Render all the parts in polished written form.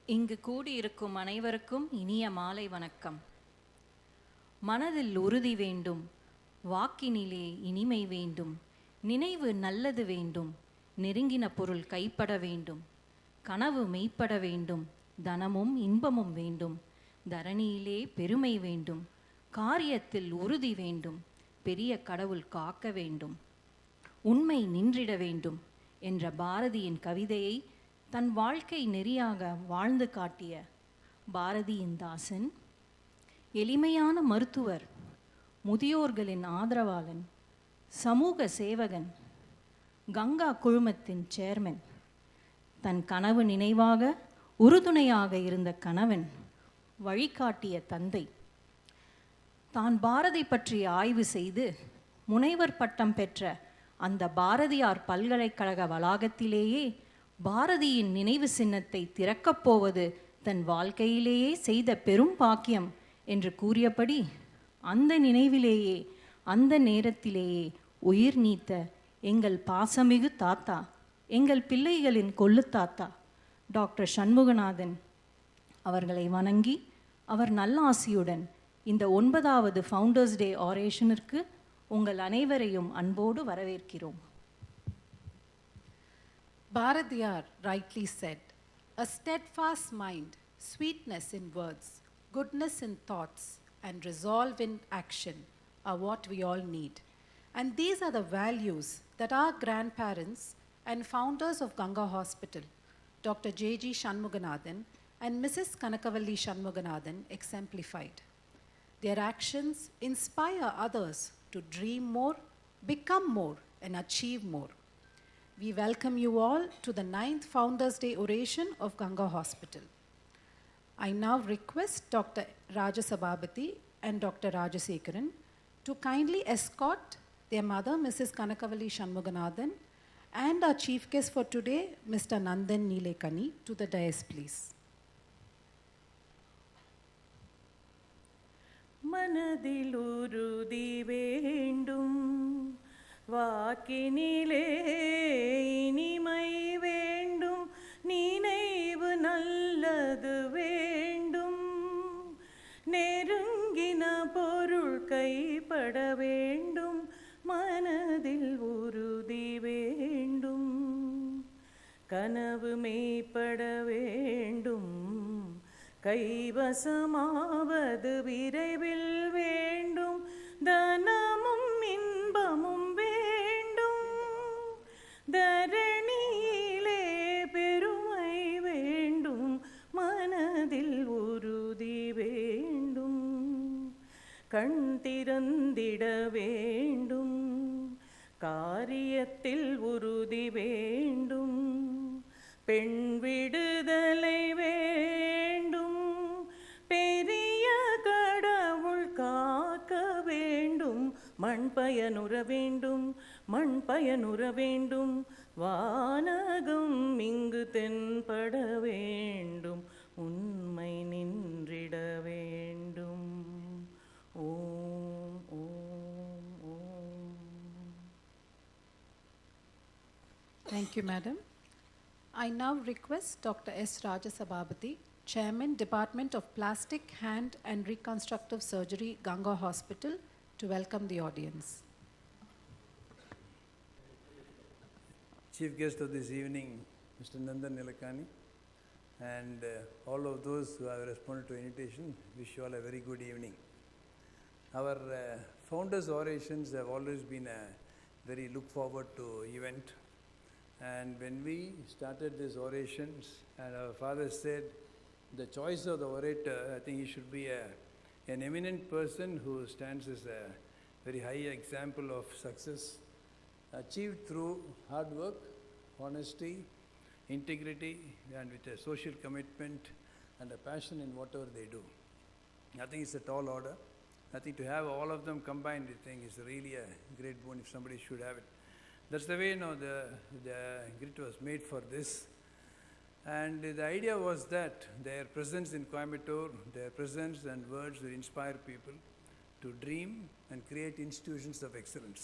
இங்கு கூடியிருக்கும் அனைவருக்கும் இனிய மாலை வணக்கம். மனதில் உறுதி வேண்டும், வாக்கினிலே இனிமை வேண்டும், நினைவு நல்லது வேண்டும், நெருங்கின பொருள் கைப்பட வேண்டும், கனவு மெய்ப்பட வேண்டும், தனமும் இன்பமும் வேண்டும், தரணியிலே பெருமை வேண்டும், காரியத்தில் உறுதி வேண்டும், பெரிய கடவுள் காக்க வேண்டும், உண்மை நின்றிட வேண்டும் என்ற பாரதியின் கவிதையை தன் வாழ்க்கை நெறியாக வாழ்ந்து காட்டிய பாரதியின் தாசன், எளிமையான மருத்துவர், முதியோர்களின் ஆதரவாளன், சமூக சேவகன், கங்கா குழுமத்தின் சேர்மன், தன் கனவு நினைவாக உறுதுணையாக இருந்த கணவன், வழிகாட்டிய தந்தை, தான் பாரதி பற்றி ஆய்வு செய்து முனைவர் பட்டம் பெற்ற அந்த பாரதியார் பல்கலைக்கழக வளாகத்திலேயே பாரதியின் நினைவு சின்னத்தை திறக்கப் போவது தன் வாழ்க்கையிலேயே செய்த பெரும் பாக்கியம் என்று கூறியபடி அந்த நினைவிலேயே அந்த நேரத்திலேயே உயிர் நீத்த எங்கள் பாசமிகு தாத்தா, எங்கள் பிள்ளைகளின் கொள்ளு தாத்தா டாக்டர் சண்முகநாதன் அவர்களை வணங்கி அவர் நல்லாசியுடன் இந்த 9வது ஃபவுண்டர்ஸ் டே ஆரேஷனிற்கு உங்கள் அனைவரையும் அன்போடு வரவேற்கிறோம். Bharadiyar rightly said, "A steadfast mind, sweetness in words, goodness in thoughts, and resolve in action are what we all need." And these are the values that our grandparents and founders of Ganga Hospital, Dr. J.G. Shanmuganathan and Mrs. Kanakavalli Shanmuganathan, exemplified. Their actions inspire others to dream more, become more, and achieve more. We welcome you all to the 9th Founders Day Oration of Ganga Hospital. I now request Dr. Rajasabhabati and Dr. Rajasekaran to kindly escort their mother, Mrs. Kanakavalli Shanmuganathan, and our chief guest for today, Mr. Nandan Nilekani, to the dais, please. மனதில் உறுதி வேண்டும், வாக்கினிலே இனிமை வேண்டும், நினைவு நல்லது வேண்டும், நெருங்கின பொருள் கைப்பட வேண்டும், மனதில் உறுதி வேண்டும், கனவு மெய்ப்பட வேண்டும், கைவசமாவது விரைவில் வேண்டும், தனமும் இன்பமும் வேண்டும், தரணியிலே பெருமை வேண்டும், மனதில் உறுதி வேண்டும், கண் திறந்திட வேண்டும், காரியத்தில் உறுதி வேண்டும், பெண் விடுதலை வேண்டும், பெரிய கடவுள் காக்க வேண்டும், மண் பயனுற வேண்டும், மண் பயனுற வேண்டும், வானகம் இங்கு தென்பட வேண்டும், உண்மை நின்றிட வேண்டும். ஓம் ஓம் ஓம். Thank you, Madam. I now request Dr. S. Rajasabhabati, Chairman, Department of Plastic, Hand and Reconstructive Surgery, Ganga Hospital, to welcome the audience. Chief guest of this evening, Mr. Nandan, Nilekani, and all of those who have responded to invitation, wish you all a very good evening. Our founders' orations have always been a very look forward to event. And when we started these orations, and our father said, the choice of the orator, I think he should be an eminent person who stands as a very high example of success, achieved through hard work, honesty, integrity, and with a social commitment and a passion in whatever they do. I think it's a tall order. I think to have all of them combined, I think is really a great boon if somebody should have it. That's the way, the grit was made for this. And the idea was that their presence in Coimbatore, their presence and words will inspire people to dream and create institutions of excellence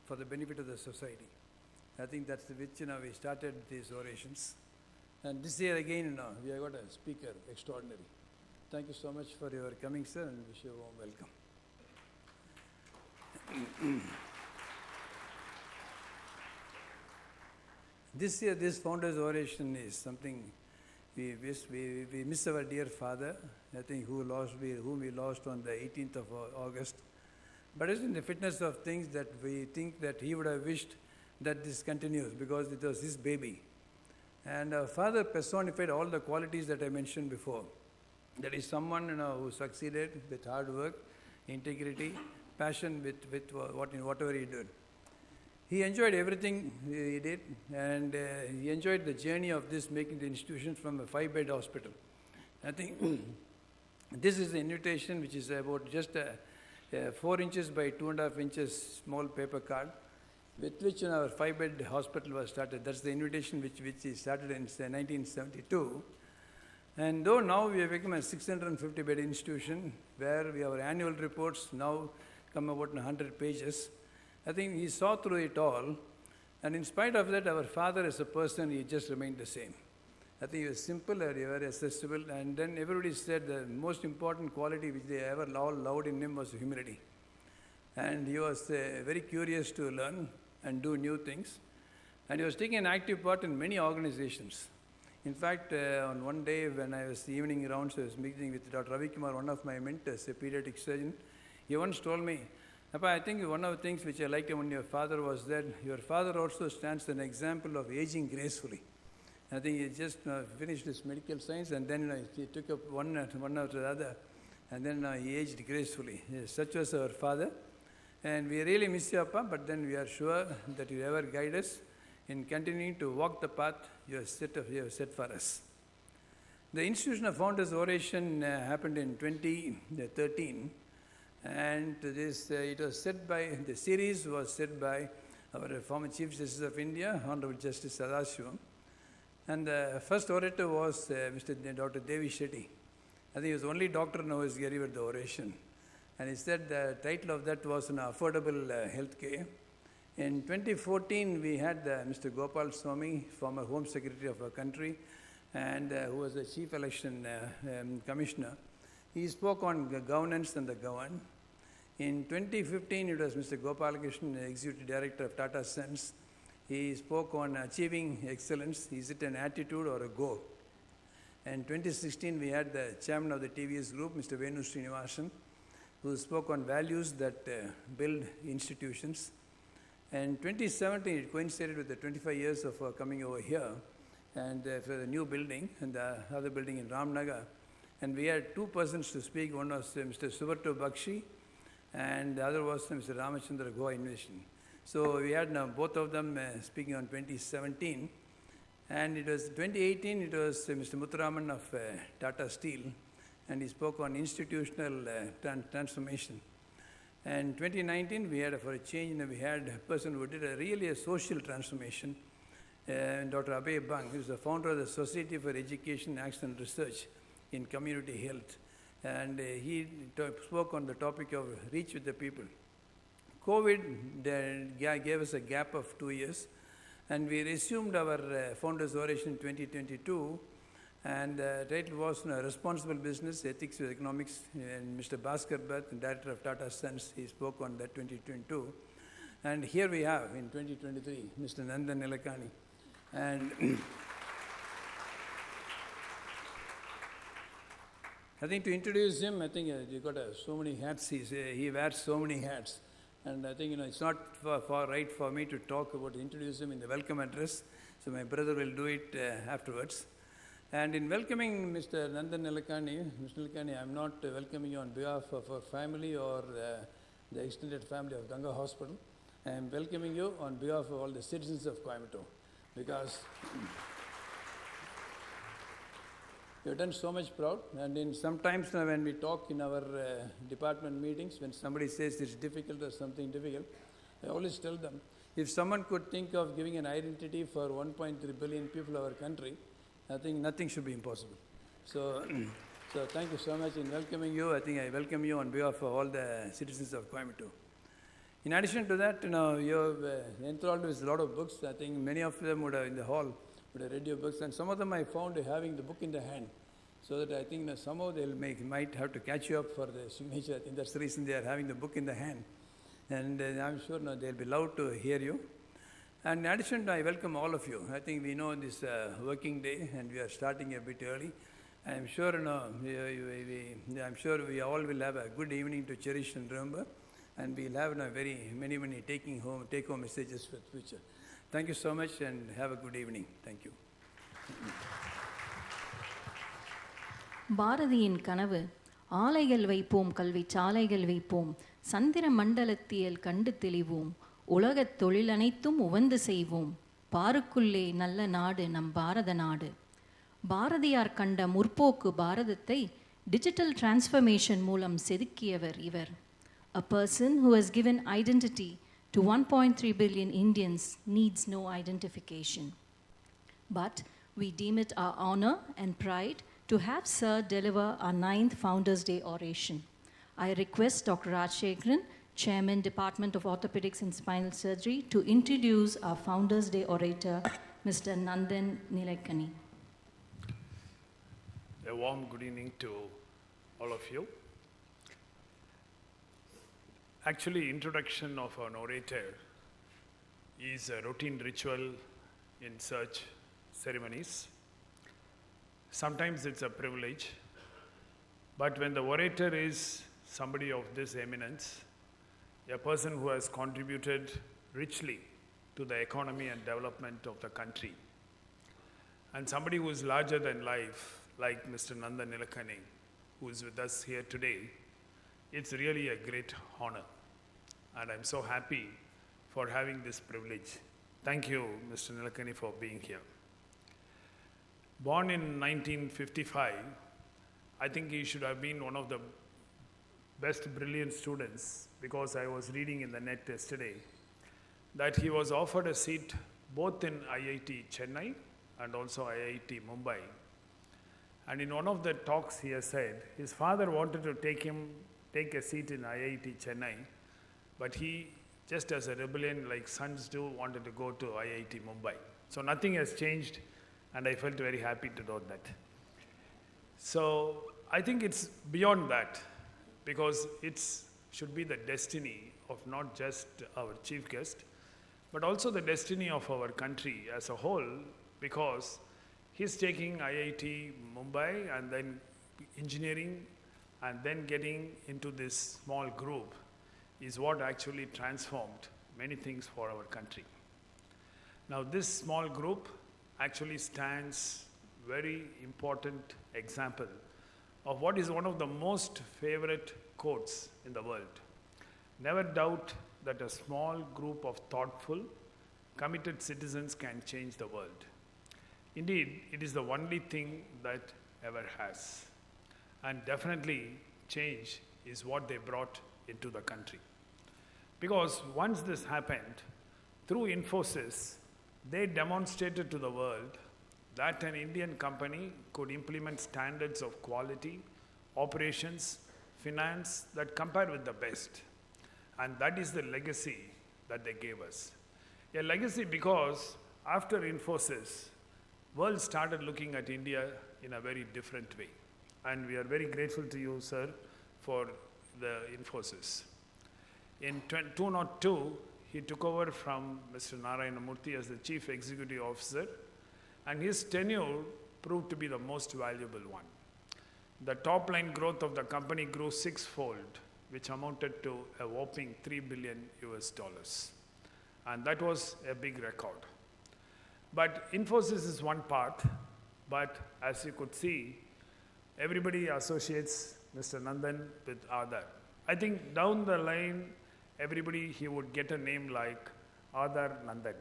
for the benefit of the society. I think that's the which we started these orations. And this year again, we have got a speaker extraordinary. Thank you so much for your coming, sir, and wish you a warm welcome. This year, this Founders Oration is something we miss our dear father, I think, whom we lost on the 18th of August. But it's in the fitness of things that we think that he would have wished that this continues because it was his baby. And our father personified all the qualities that I mentioned before. That is someone who succeeded with hard work, integrity, passion with whatever he did. He enjoyed everything he did, and he enjoyed the journey of this, making the institution from a 5-bed hospital. I think this is the invitation, which is about just a 4 inches by 2.5 inches small paper card, with which our 5-bed hospital was started. That's the invitation which he started in 1972. And though now we have become a 650-bed institution, where our annual reports now come about 100 pages, I think he saw through it all, and in spite of that, our father as a person, he just remained the same. I think he was simple and very accessible, and then everybody said the most important quality which they ever all loved in him was humility. And he was very curious to learn and do new things, and he was taking an active part in many organizations. In fact, on one day when I was evening rounds, I was meeting with Dr. Ravi Kumar, one of my mentors, a pediatric surgeon. He once told me, Papa, I think one of the things which I liked about your father was that your father also stands an example of aging gracefully. I think he just finished his medical science, and then he took up one after the other, and then he aged gracefully. Such was our father. And we really miss you, Papa, but then we are sure that you ever guide us in continuing to walk the path you have set for us. The institution of Founders Oration happened in 2013. And the series was set by our former Chief Justice of India, Honorable Justice Sadashivam. And the first orator was Dr. Devi Shetty. I think he was the only doctor now who has delivered the oration. And he said the title of that was Affordable Healthcare. In 2014, we had Mr. Gopal Swamy, former Home Secretary of our country, and who was the Chief Election Commissioner. He spoke on governance and the governed. In 2015, it was Mr. Gopalakrishnan, Executive Director of Tata Sons. He spoke on achieving excellence. Is it an attitude or a goal? In 2016, we had the chairman of the TVS Group, Mr. Venu Srinivasan, who spoke on values that build institutions. And 2017, it coincided with the 25 years of coming over here, and for the new building and the other building in Ramnagar. And we had two persons to speak. One was Mr. Subarto Bakshi, and the other was Mr. Ramachandra Goa Innovation. So we had both of them speaking on 2017. And it was 2018, it was Mr. Muthuraman of Tata Steel, and he spoke on institutional transformation. And 2019, we had, for a change, we had a person who did really a social transformation, Dr. Abhay Bang, who is the founder of the Society for Education, Action and Research in Community Health. And he spoke on the topic of reach with the people. COVID gave us a gap of 2 years, and we resumed our Founders Oration in 2022, and the title was Responsible Business, Ethics with Economics, and Mr. Bhaskar Bhatt, Director of Tata Sons, he spoke on that 2022. And here we have, in 2023, Mr. Nandan Nilekani. And I think to introduce him, I think he got so many hats, he wears so many hats. And I think it's not far right for me to talk about, introduce him in the welcome address. So my brother will do it afterwards. And in welcoming Mr. Nandan Nilekani, Mr. Nilekani, I'm not welcoming you on behalf of our family or the extended family of Ganga Hospital. I am welcoming you on behalf of all the citizens of Coimbatore, because you have done so much proud. And in sometimes when we talk in our department meetings, when somebody says it's difficult or something difficult, I always tell them, if someone could think of giving an identity for 1.3 billion people of our country, I think nothing should be impossible. So thank you so much in welcoming you. I think I welcome you on behalf of all the citizens of Coimbatore. In addition to that, you're enthralled with a lot of books. I think many of them in the hall but I read your books, and some of them I found having the book in the hand, so that I think that somehow might have to catch you up for the signature. I think that's the reason they are having the book in the hand. And I'm sure they'll be loved to hear you. And in addition, I welcome all of you. I think we know this working day, and we are starting a bit early. I'm sure, I'm sure we all will have a good evening to cherish and remember, and we'll have many take-home messages for the future. Thank you so much, and have a good evening. Thank you. பாரதியின் கனவு ஆலைகள் வைப்போம், கல்வி சாலைகள் வைப்போம், சந்திர மண்டலத்தியல் கண்டு தெளிவோம், உலகத் தொழில் அனைத்தும் உவந்து செய்வோம், பாருக்குள்ளே நல்ல நாடு நம் பாரத நாடு. பாரதியார் கண்ட முற்போக்கு பாரதத்தை டிஜிட்டல் டிரான்ஸ்ஃபர்மேஷன் மூலம் செதுக்கியவர் இவர். A person who has given identity to 1.3 billion Indians needs no identification. But we deem it our honor and pride to have Sir deliver our 9th Founders Day oration. I request Dr. Rajshekharan, Chairman, Department of Orthopedics and Spinal Surgery, to introduce our Founders Day orator, Mr. Nandan Nilekani. A warm good evening to all of you. Actually, introduction of an orator is a routine ritual in such ceremonies. Sometimes it's a privilege, but when the orator is somebody of this eminence, a person who has contributed richly to the economy and development of the country, and somebody who is larger than life, like Mr. Nandan Nilekani, who is with us here today, it's really a great honor. And I'm so happy for having this privilege. Thank you, Mr. Nilekani, for being here. Born in 1955, I think he should have been one of the best brilliant students, because I was reading in the net yesterday that he was offered a seat both in IIT Chennai and also IIT Mumbai. And in one of the talks he has said, his father wanted to take a seat in IIT Chennai, but he, just as a rebellion like sons do, wanted to go to IIT Mumbai. So nothing has changed, and I felt very happy to know that. So I think it's beyond that, because it should be the destiny of not just our chief guest, but also the destiny of our country as a whole, because he's taking IIT Mumbai and then engineering and then getting into this small group is what actually transformed many things for our country. Now this small group actually stands very important example of what is one of the most favorite quotes in the world. Never doubt that a small group of thoughtful, committed citizens can change the world. Indeed, it is the only thing that ever has. And definitely, change is what they brought into the country. Because once this happened, through Infosys, they demonstrated to the world that an Indian company could implement standards of quality, operations, finance that compare with the best. And that is the legacy that they gave us. A legacy because after Infosys, world started looking at India in a very different way. And we are very grateful to you, sir, for the Infosys. In 2002, he took over from Mr. Narayana Murthy as the Chief Executive Officer, and his tenure proved to be the most valuable one. The top line growth of the company grew sixfold, which amounted to a whopping $3 billion. And that was a big record. But Infosys is one part, but as you could see, everybody associates Mr. Nandan with Aadhar. I think down the line, everybody, he would get a name like Aadhar Nandan.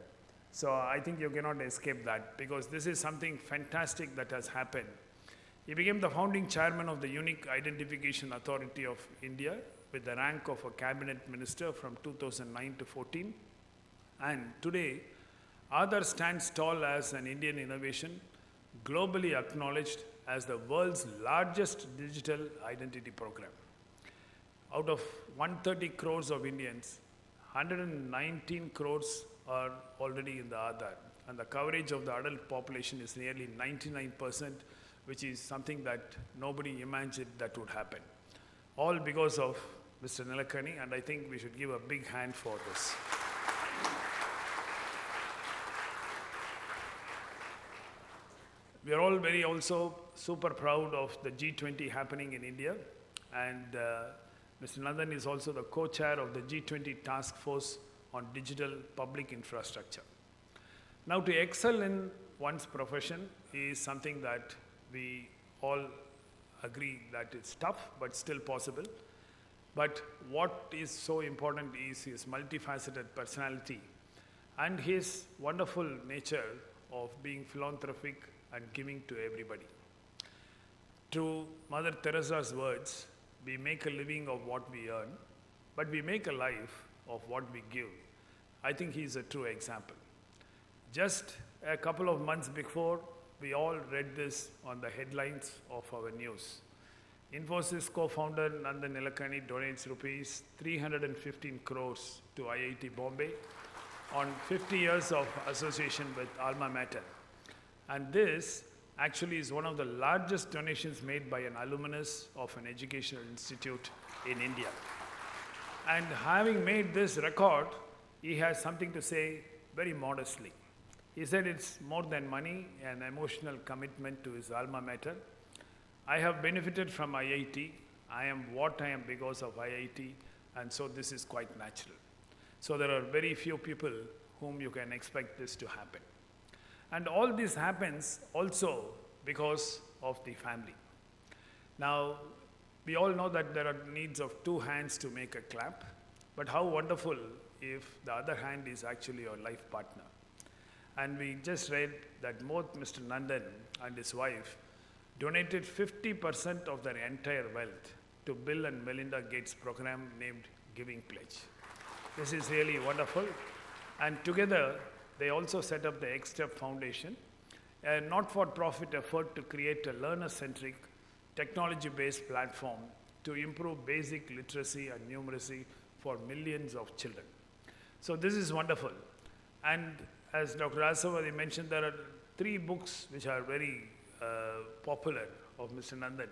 So I think you cannot escape that, because this is something fantastic that has happened. He became the founding chairman of the Unique Identification Authority of India with the rank of a cabinet minister from 2009 to 14. And today, Aadhar stands tall as an Indian innovation, globally acknowledged as the world's largest digital identity program. Out of 130 crores of Indians, 119 crores are already in the Aadhar. and the coverage of the adult population is nearly 99%, which is something that nobody imagined that would happen. All because of Mr. Nilekani, and I think we should give a big hand for this. We are all very also super proud of the G20 happening in India, and Mr. Nandan is also the co-chair of the G20 task force on digital public infrastructure. Now, to excel in one's profession is something that we all agree that it's tough, but still possible. But what is so important is his multifaceted personality and his wonderful nature of being philanthropic and giving to everybody. To Mother Teresa's words, we make a living of what we earn, but we make a life of what we give. I think he is a true example. Just a couple of months before, we all read this on the headlines of our news. Infosys co-founder Nandan Nilekani donates rupees 315 crores to IIT Bombay on 50 years of association with Alma Mater. And this actually is one of the largest donations made by an alumnus of an educational institute in India. And having made this record, he has something to say very modestly. He said it's more than money, an emotional commitment to his alma mater. I have benefited from IIT. I am what I am because of IIT, and so this is quite natural. So there are very few people whom you can expect this to happen. And all this happens also because of the family. Now, we all know that there are needs of two hands to make a clap, but how wonderful if the other hand is actually your life partner. And we just read that both Mr. Nandan and his wife donated 50% of their entire wealth to Bill and Melinda Gates program named Giving Pledge. This is really wonderful. And together, they also set up the X-Step Foundation, a not-for-profit effort to create a learner-centric, technology-based platform to improve basic literacy and numeracy for millions of children. So this is wonderful. And as Dr. Asawadi mentioned, there are 3 books which are very popular of Mr. Nandan.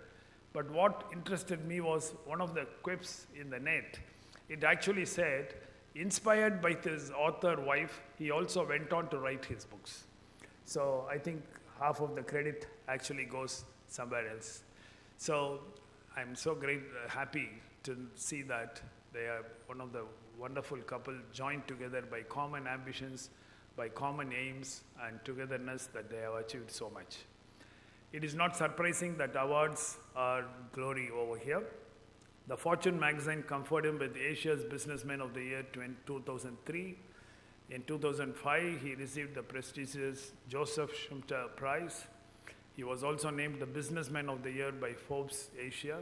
But what interested me was one of the quips in the net. It actually said, inspired by his author wife, he also went on to write his books. So I think half of the credit actually goes somewhere else. So I'm so happy to see that they are one of the wonderful couple joined together by common ambitions, by common aims and togetherness that they have achieved so much. It is not surprising that awards are glory over here. The Fortune magazine conferred him with Asia's Businessman of the Year 2003. In 2005, he received the prestigious Joseph Schumpeter Prize. He was also named the Businessman of the Year by Forbes Asia.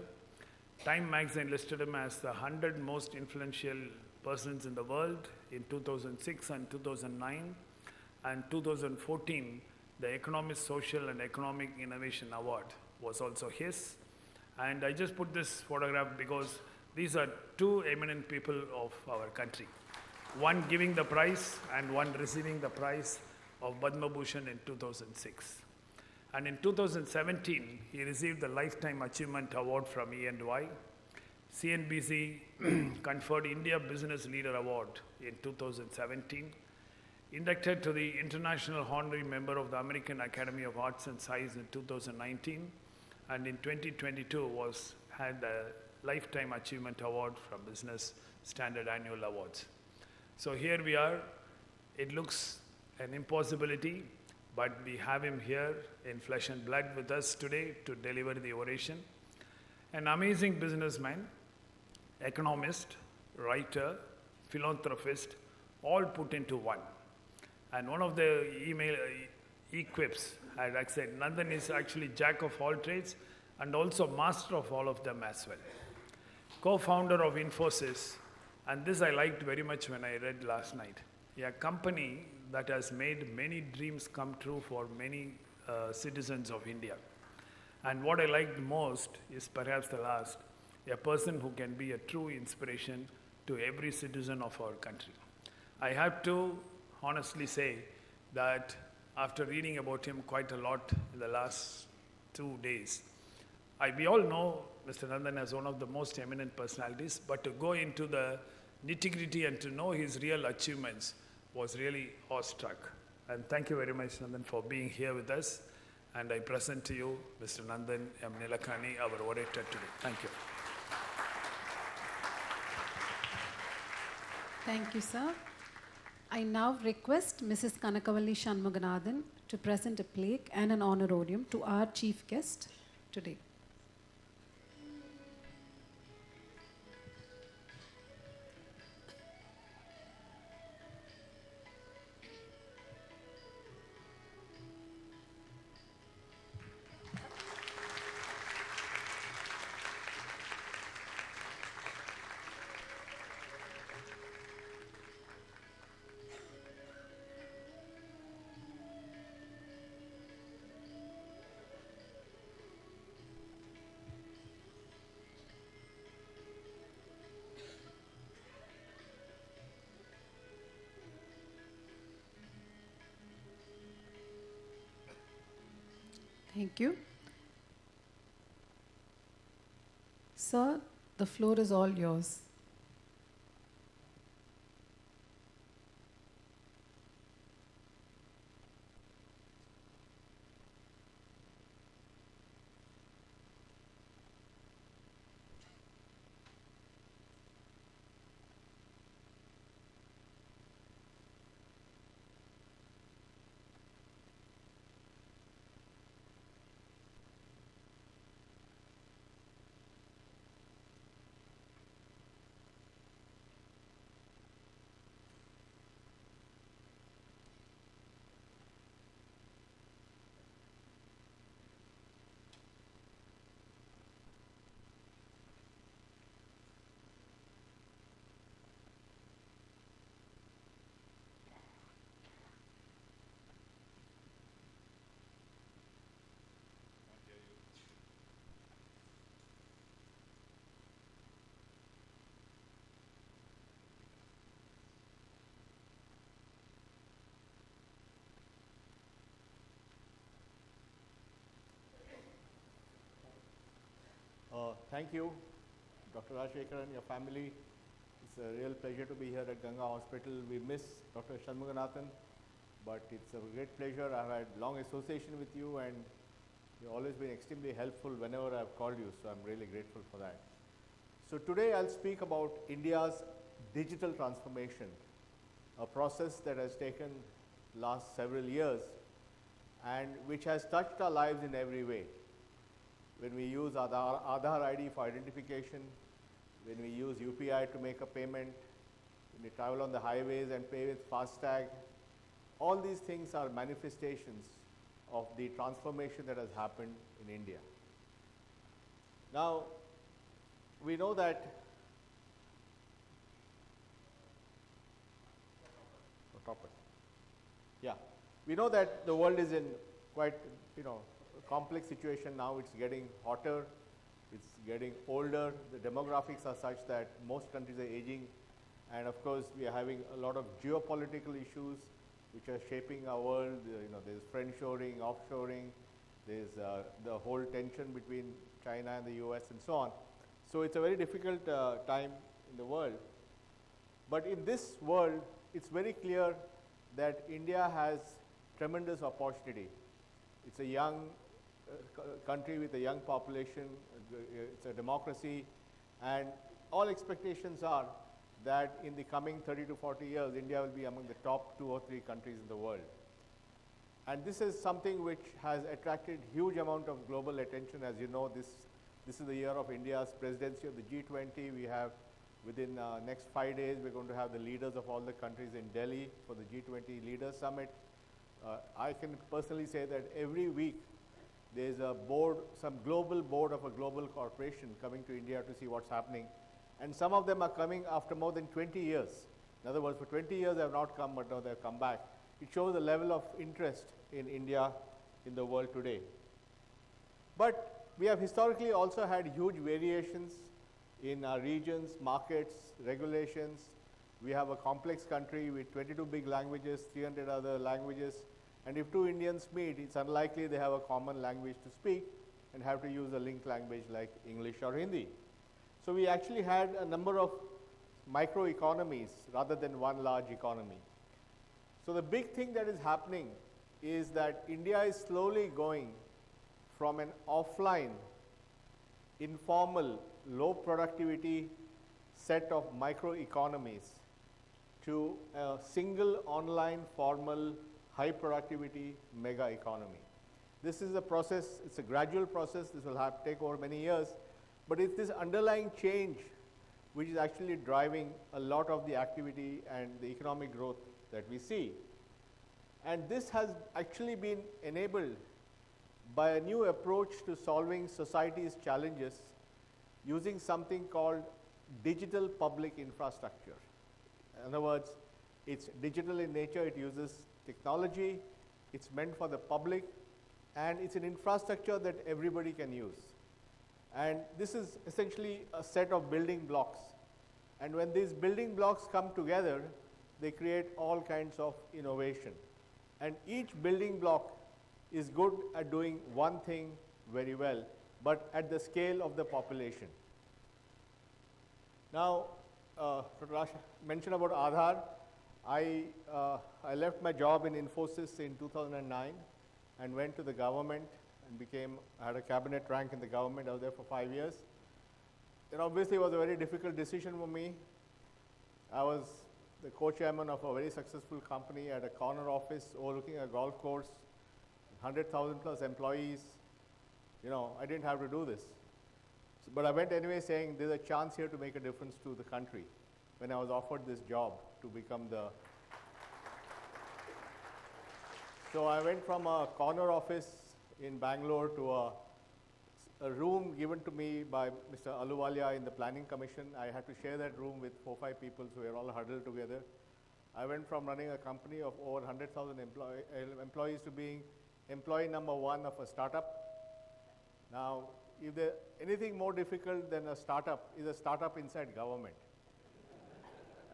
Time magazine listed him as the 100 most influential persons in the world in 2006 and 2009. And 2014, the Economist Social and Economic Innovation Award was also his. And I just put this photograph because these are 2 eminent people of our country. One giving the prize and one receiving the prize of Padma Bhushan in 2006. And in 2017, he received the Lifetime Achievement Award from E&Y. CNBC conferred India Business Leader Award in 2017. Inducted to the International Honorary Member of the American Academy of Arts and Sciences in 2019. And in 2022 had the Lifetime Achievement Award from Business Standard Annual Awards. So here we are. It looks an impossibility, but we have him here in flesh and blood with us today to deliver the oration. An amazing businessman, economist, writer, philanthropist, all put into one. And one of the e-quips had said, Nandan is actually jack of all trades and also master of all of them as well. Co-founder of Infosys, and this I liked very much when I read last night, a company that has made many dreams come true for many citizens of India. And what I liked most is perhaps the last, a person who can be a true inspiration to every citizen of our country. I have to honestly say, that after reading about him quite a lot in the last 2 days, we all know Mr. Nandan as one of the most eminent personalities, but to go into the nitty-gritty and to know his real achievements was really awestruck. And thank you very much, Nandan, for being here with us. And I present to you Mr. Nandan M. Nilekani, our orator today. Thank you. Thank you, sir. I now request Mrs. Kanakavalli Shanmuganathan to present a plaque and an honorarium to our chief guest today. Thank you. Sir, the floor is all yours. Thank you, Dr. Rajshekar and your family. It's a real pleasure to be here at Ganga Hospital. We miss Dr. Shanmuganathan, but it's a great pleasure. I've had long association with you and you've always been extremely helpful whenever I've called you, so I'm really grateful for that. So today I'll speak about India's digital transformation, a process that has taken last several years and which has touched our lives in every way. When we use Aadhaar ID for identification, when we use UPI to make a payment, when we travel on the highways and pay with FASTag, all these things are manifestations of the transformation that has happened in India. Now, we know that we know that the world is in quite, complex situation now. It's getting hotter, it's getting older, the demographics are such that most countries are aging, and of course we are having a lot of geopolitical issues which are shaping our world. There's friendshoring, offshoring, there's the whole tension between China and the US and so on. So it's a very difficult time in the world. But in this world, it's very clear that India has tremendous opportunity. It's a young country with a young population, it's a democracy, and all expectations are that in the coming 30 to 40 years, India will be among the top 2 or 3 countries in the world. And this is something which has attracted huge amount of global attention. As you know, this is the year of India's presidency of the G20. We have, within next 5 days, we're going to have the leaders of all the countries in Delhi for the G20 Leaders Summit. I can personally say that every week there's a board, some global board of a global corporation coming to India to see what's happening. And some of them are coming after more than 20 years. In other words, for 20 years they have not come, but now they've come back. It shows the level of interest in India in the world today. But we have historically also had huge variations in our regions, markets, regulations. We have a complex country with 22 big languages, 300 other languages, and if two Indians meet, it's unlikely they have a common language to speak and have to use a linked language like English or Hindi. So we actually had a number of microeconomies rather than one large economy. So the big thing that is happening is that India is slowly going from an offline, informal, low productivity set of microeconomies to a single online, formal, high productivity mega economy. This is a process, it's a gradual process, this will have to take over many years, but it's this underlying change which is actually driving a lot of the activity and the economic growth that we see. And this has actually been enabled by a new approach to solving society's challenges using something called digital public infrastructure. In other words, it's digital in nature, it uses technology, it's meant for the public, and it's an infrastructure that everybody can use. And this is essentially a set of building blocks. And when these building blocks come together, they create all kinds of innovation. And each building block is good at doing one thing very well, but at the scale of the population. Now, Raj mentioned about Aadhaar. I left my job in Infosys in 2009 and went to the government and I had a cabinet rank in the government. I was there for 5 years. It obviously was a very difficult decision for me. I was the co-chairman of a very successful company at a corner office overlooking a golf course, 100,000 plus employees. I didn't have to do this. But I went anyway saying there's a chance here to make a difference to the country when I was offered this job to become So I went from a corner office in Bangalore to a room given to me by Mr. Aluwalia in the Planning Commission. I had to share that room with 4 or 5 people, so we were all huddled together. I went from running a company of over 100,000 employees to being employee number 1 of a startup. Now, if there's anything more difficult than a startup is a startup inside government,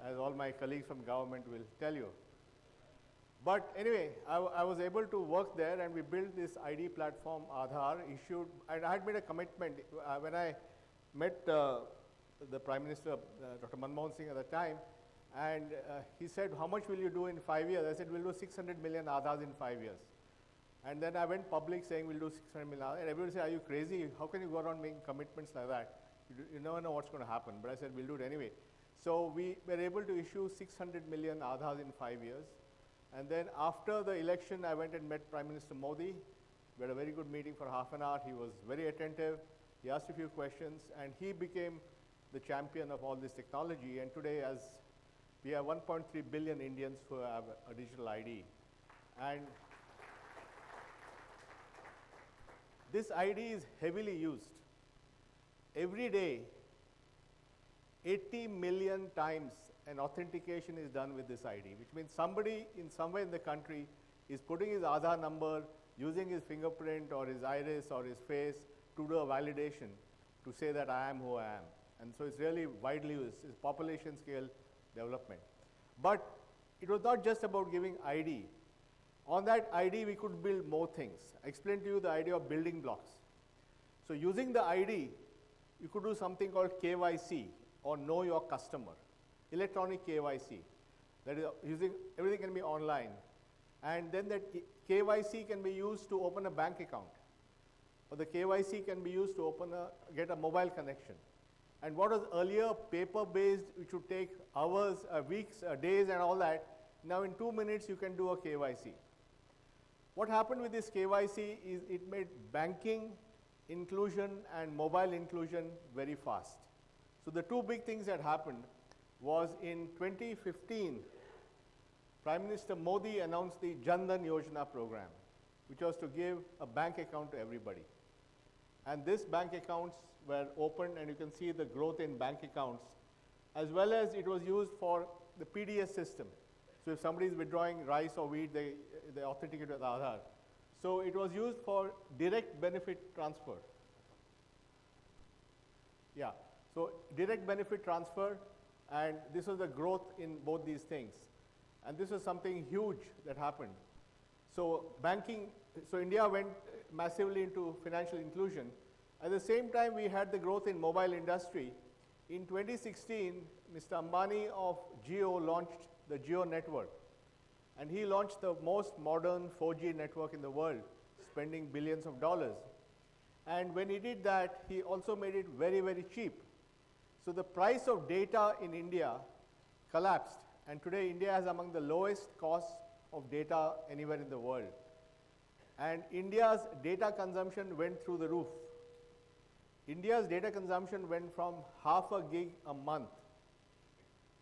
as all my colleagues from government will tell you. But anyway, I was able to work there, and we built this ID platform, Aadhaar, and I had made a commitment. When I met the Prime Minister, Dr. Manmohan Singh at the time, and he said, how much will you do in 5 years? I said, we'll do 600 million Aadhaars in 5 years. And then I went public saying we'll do 600 million Aadhaars, and everybody said, are you crazy? How can you go around making commitments like that? You never know what's going to happen. But I said, we'll do it anyway. So we were able to issue 600 million Aadhaars in 5 years. And then after the election, I went and met Prime Minister Modi. We had a very good meeting for half an hour. He was very attentive. He asked a few questions, and he became the champion of all this technology. And today, as we have 1.3 billion Indians who have a digital ID. And this ID is heavily used. Every day, 80 million times an authentication is done with this ID, which means somebody in somewhere in the country is putting his Aadhaar number, using his fingerprint or his iris or his face to do a validation to say that I am who I am. And so it's really widely used. It's population scale development. But it was not just about giving ID. On that ID, we could build more things. I explained to you the idea of building blocks. So using the ID, you could do something called KYC, or Know Your Customer, electronic KYC. That is, everything can be online. And then that KYC can be used to open a bank account. Or the KYC can be used to get a mobile connection. And what was earlier paper-based, which would take hours, weeks, days, and all that, now in 2 minutes you can do a KYC. What happened with this KYC is it made banking inclusion and mobile inclusion very fast. So the two big things that happened was in 2015, Prime Minister Modi announced the Nandan Yojana program, which was to give a bank account to everybody. And these bank accounts were opened, and you can see the growth in bank accounts, as well as it was used for the PDS system. So if somebody is withdrawing rice or wheat, they authenticate with Aadhaar. So it was used for direct benefit transfer. Yeah, so direct benefit transfer, And this was the growth in both these things. And this was something huge that happened. So India went massively into financial inclusion. At the same time, we had the growth in mobile industry. In 2016, Mr. Ambani of Jio launched the Jio network. And he launched the most modern 4G network in the world, spending billions of dollars. And when he did that, he also made it very, very cheap. So the price of data in India collapsed. And today, India has among the lowest costs of data anywhere in the world. And India's data consumption went through the roof. India's data consumption went from half a gig a month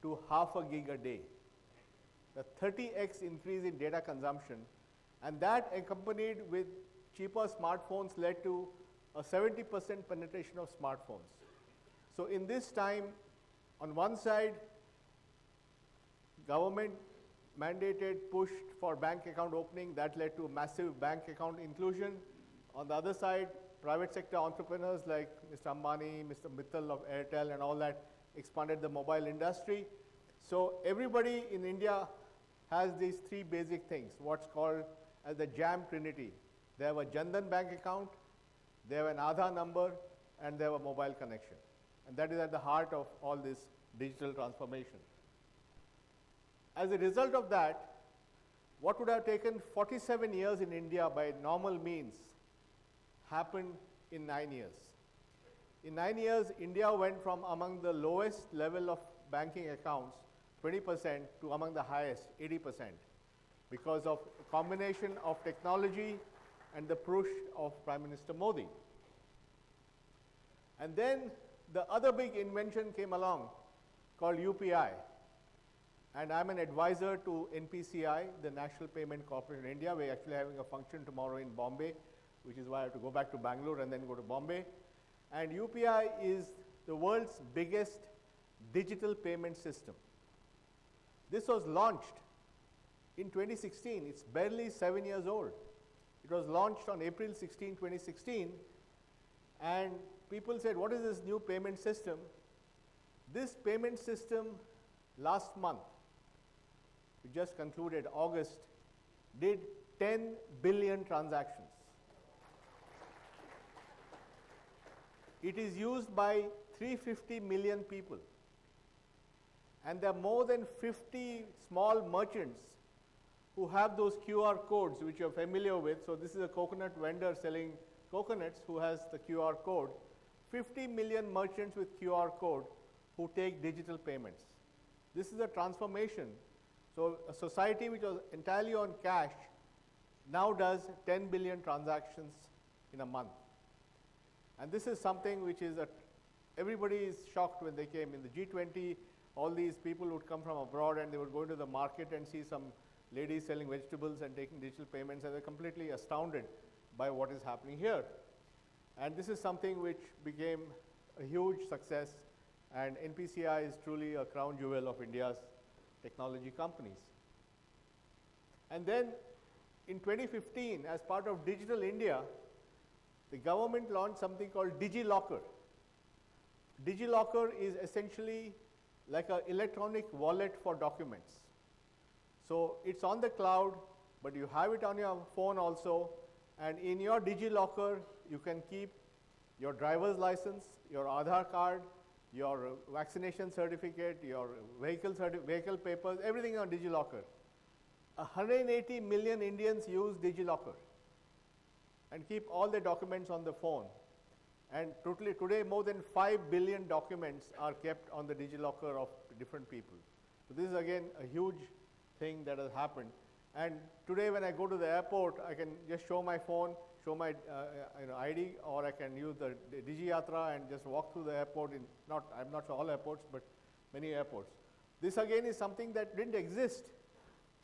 to half a gig a day. The 30x increase in data consumption, and that accompanied with cheaper smartphones led to a 70% penetration of smartphones. So in this time, on one side, government mandated, pushed for bank account opening. That led to massive bank account inclusion. On the other side, private sector entrepreneurs like Mr. Ambani, Mr. Mittal of Airtel and all that expanded the mobile industry. So everybody in India has these three basic things, what's called as the JAM Trinity. They have a Jandan bank account, they have an Aadhaar number, and they have a mobile connection. And that is at the heart of all this digital transformation. As a result of that, what would have taken 47 years in India by normal means happened in 9 years. In 9 years, India went from among the lowest level of banking accounts, 20%, to among the highest, 80%, because of a combination of technology and the push of Prime Minister Modi. And then the other big invention came along called UPI. And I'm an advisor to NPCI, the National Payment Corporation of India. We're actually having a function tomorrow in Bombay, which is why I have to go back to Bangalore and then go to Bombay. And UPI is the world's biggest digital payment system. This was launched in 2016. It's barely 7 years old. It was launched on April 16, 2016. And people said, what is this new payment system? This payment system last month, we just concluded August, did 10 billion transactions. It is used by 350 million people. And there are more than 50 small merchants who have those QR codes which you're familiar with. So this is a coconut vendor selling coconuts who has the QR code. 50 million merchants with QR code who take digital payments. This is a transformation. So a society which was entirely on cash now does 10 billion transactions in a month. And this is something which is, everybody is shocked when they came. In the G20, all these people would come from abroad and they would go into the market and see some ladies selling vegetables and taking digital payments, and they're completely astounded by what is happening here. And this is something which became a huge success, and NPCI is truly a crown jewel of India's technology companies. And then in 2015, as part of Digital India, the government launched something called DigiLocker. DigiLocker is essentially like an electronic wallet for documents. So it's on the cloud, but you have it on your phone also, and in your DigiLocker, you can keep your driver's license, your Aadhaar card, your vaccination certificate, your vehicle papers, everything on DigiLocker. 180 million Indians use DigiLocker and keep all the documents on the phone. And totally today, more than 5 billion documents are kept on the DigiLocker of different people. So this is again a huge thing that has happened. And today when I go to the airport, I can just show my phone, show my ID, or I can use the DigiYatra and just walk through the airport. I'm not sure all airports, but many airports. This again is something that didn't exist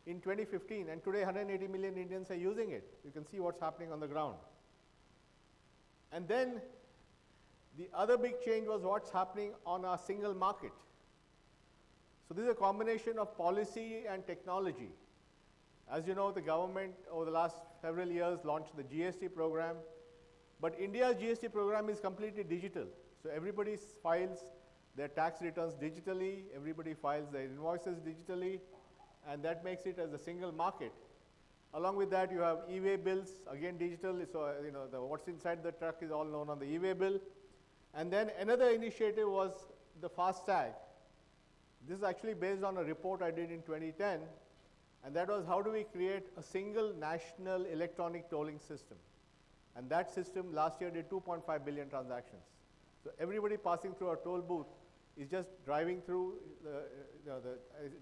in 2015, and today 180 million Indians are using it. You can see what's happening on the ground. And then the other big change was what's happening on our single market. So this is a combination of policy and technology. As you know, the government over the last several years launched the GST program, but India's GST program is completely digital. So everybody's files their tax returns digitally, everybody files their invoices digitally, and that makes it as a single market. Along with that, you have e-way bills, again digital, so what's inside the truck is all known on the e-way bill. And then another initiative was the FASTag. This is actually based on a report I did in 2010, and that was how do we create a single national electronic tolling system. And that system last year did 2.5 billion transactions. So everybody passing through a toll booth is just driving through,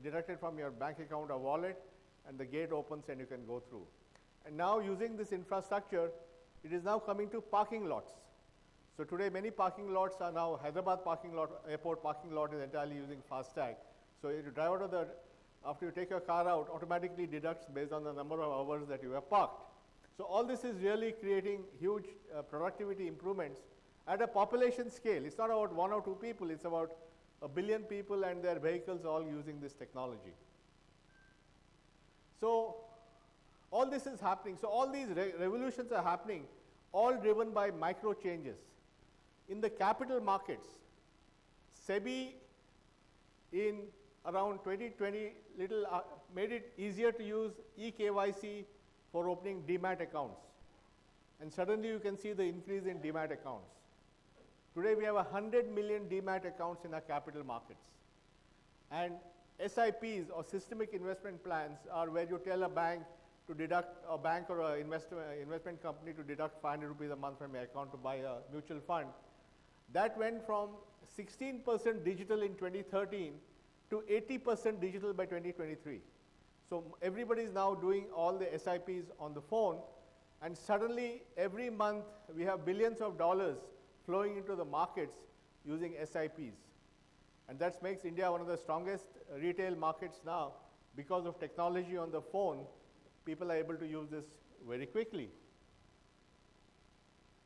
deducted from your bank account or wallet, and the gate opens and you can go through. And now using this infrastructure, it is now coming to parking lots. So today many parking lots are now, Hyderabad parking lot, airport parking lot is entirely using FASTag. So you drive out of the, after you take your car out, automatically deducts based on the number of hours that you have parked. So all this is really creating huge productivity improvements at a population scale. It's not about 1 or 2 people, it's about 1 billion people and their vehicles all using this technology. So all this is happening. So all these revolutions are happening, all driven by micro changes. In the capital markets, SEBI in around 2020 made it easier to use eKYC for opening demat accounts. And suddenly you can see the increase in demat accounts. Today we have 100 million demat accounts in our capital markets. And SIPs or systemic investment plans are where you tell a bank to deduct, a bank or an investment company to deduct 500 rupees a month from your account to buy a mutual fund. That went from 16% digital in 2013 to 80% digital by 2023. So everybody is now doing all the SIPs on the phone, and suddenly every month we have billions of dollars flowing into the markets using SIPs. And that makes India one of the strongest retail markets now because of technology on the phone. People are able to use this very quickly.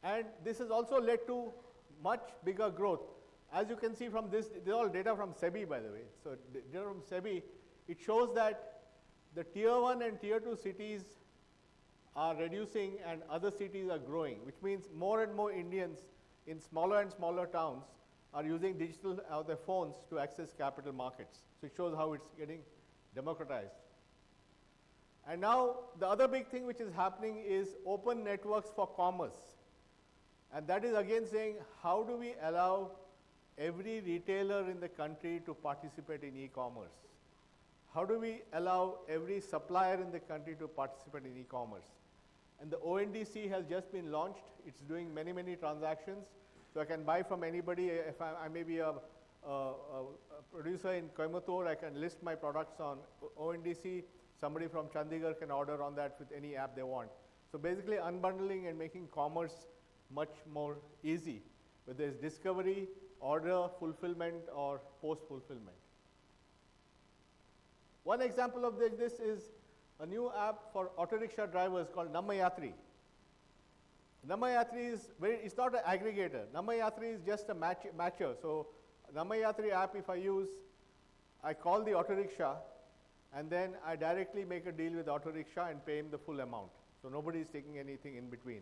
And this has also led to much bigger growth. As you can see from this is all data from SEBI, by the way. So data from SEBI, it shows that the tier 1 and tier 2 cities are reducing and other cities are growing, which means more and more Indians in smaller and smaller towns are using digital their phones to access capital markets. So it shows how it's getting democratized. And now the other big thing which is happening is open networks for commerce. And that is again saying, how do we allow every retailer in the country to participate in e-commerce? How do we allow every supplier in the country to participate in e-commerce? And the ONDC has just been launched. It's doing many, many transactions. So I can buy from anybody. If I may be a producer in Coimbatore, I can list my products on ONDC. Somebody from Chandigarh can order on that with any app they want. So basically unbundling and making commerce much more easy, whether it's discovery, order, fulfillment, or post-fulfillment. One example of this is a new app for auto rickshaw drivers called Nammayatri. Nammayatri is it's not an aggregator. Nammayatri is just a matcher. So Nammayatri app, if I use, I call the auto rickshaw, and then I directly make a deal with auto rickshaw and pay him the full amount. So nobody is taking anything in between.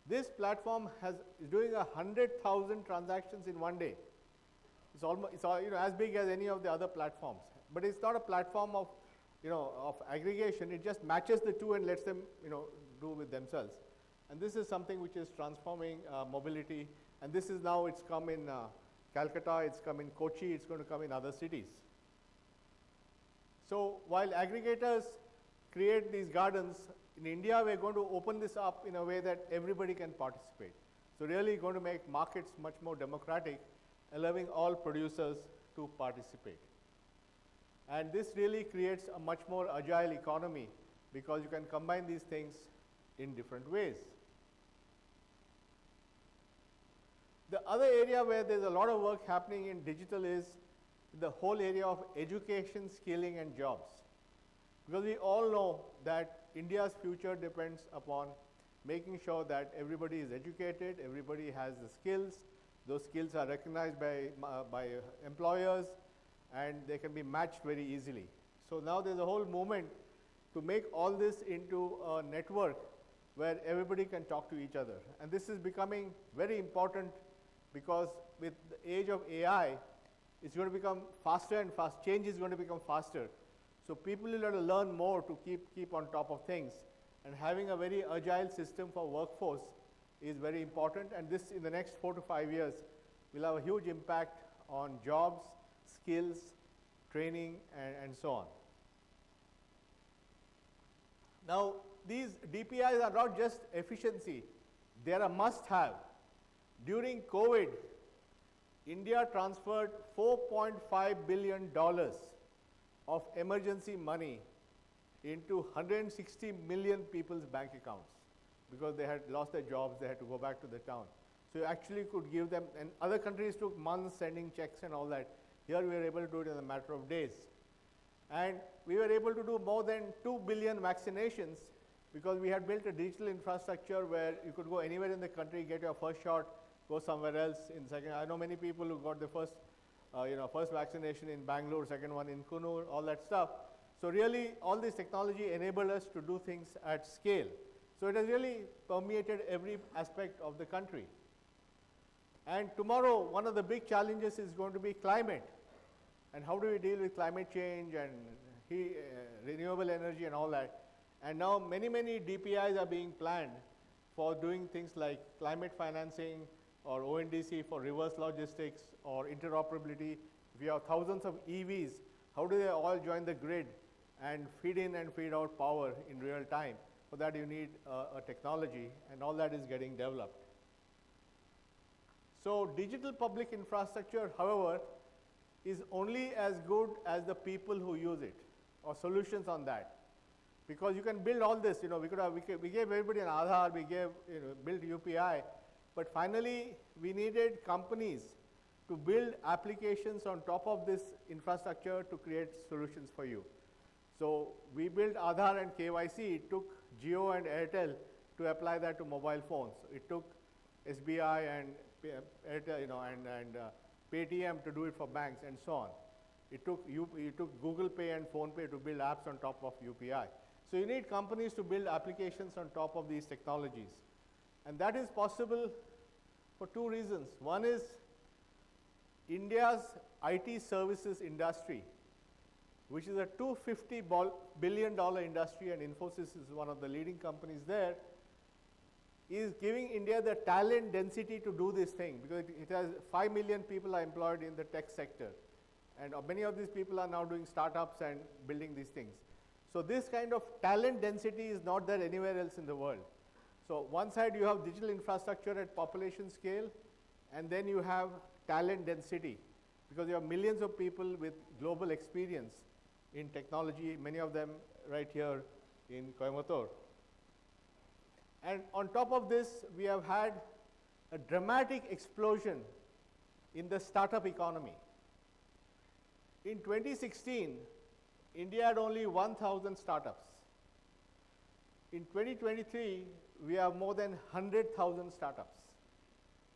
This platform is doing 100,000 transactions in one day. It's almost as big as any of the other platforms. But it's not a platform of of aggregation. It just matches the two and lets them do with themselves. And this is something which is transforming mobility. And this is now, it's come in Calcutta, it's come in Kochi, it's going to come in other cities. So while aggregators create these gardens, in India we're going to open this up in a way that everybody can participate. So really going to make markets much more democratic, allowing all producers to participate. And this really creates a much more agile economy because you can combine these things in different ways. The other area where there's a lot of work happening in digital is the whole area of education, skilling, and jobs. Because we all know that India's future depends upon making sure that everybody is educated, everybody has the skills, those skills are recognized by employers, and they can be matched very easily. So now there's a whole movement to make all this into a network where everybody can talk to each other. And this is becoming very important because with the age of AI, it's going to become faster and fast. Change is going to become faster. So people will have to learn more to keep on top of things. And having a very agile system for workforce is very important. And this, in the next 4 to 5 years, will have a huge impact on jobs, skills, training, and so on. Now, these DPIs are not just efficiency, they are a must-have. During COVID, India transferred $4.5 billion of emergency money into 160 million people's bank accounts because they had lost their jobs, they had to go back to the town. So you actually could give them, and other countries took months sending checks and all that. Here we were able to do it in a matter of days. And we were able to do more than 2 billion vaccinations because we had built a digital infrastructure where you could go anywhere in the country, get your first shot, go somewhere else in second. I know many people who got the first vaccination in Bangalore, second one in Kunur, all that stuff. So really, all this technology enabled us to do things at scale. So it has really permeated every aspect of the country. And tomorrow, one of the big challenges is going to be climate. And how do we deal with climate change and renewable energy and all that? And now many DPIs are being planned for doing things like climate financing or ONDC for reverse logistics or interoperability. If you have thousands of EVs, how do they all join the grid and feed in and feed out power in real time? For that you need a technology, and all that is getting developed. So digital public infrastructure, however, is only as good as the people who use it, or solutions on that. Because you can build all this, we gave everybody an Aadhaar, we gave, built UPI, but finally we needed companies to build applications on top of this infrastructure to create solutions for you. So we built Aadhaar and KYC. It took Jio and Airtel to apply that to mobile phones. It took SBI and Airtel, and Paytm to do it for banks, and so on. It took Google Pay and Phone Pay to build apps on top of UPI. So you need companies to build applications on top of these technologies. And that is possible for two reasons. One is India's IT services industry, which is a $250 billion industry, and Infosys is one of the leading companies there, is giving India the talent density to do this thing, because it has 5 million people are employed in the tech sector. And many of these people are now doing startups and building these things. So this kind of talent density is not there anywhere else in the world. So one side you have digital infrastructure at population scale, and then you have talent density, because you have millions of people with global experience in technology, many of them right here in Coimbatore. And on top of this, we have had a dramatic explosion in the startup economy. In 2016, India had only 1,000 startups. In 2023, we have more than 100,000 startups.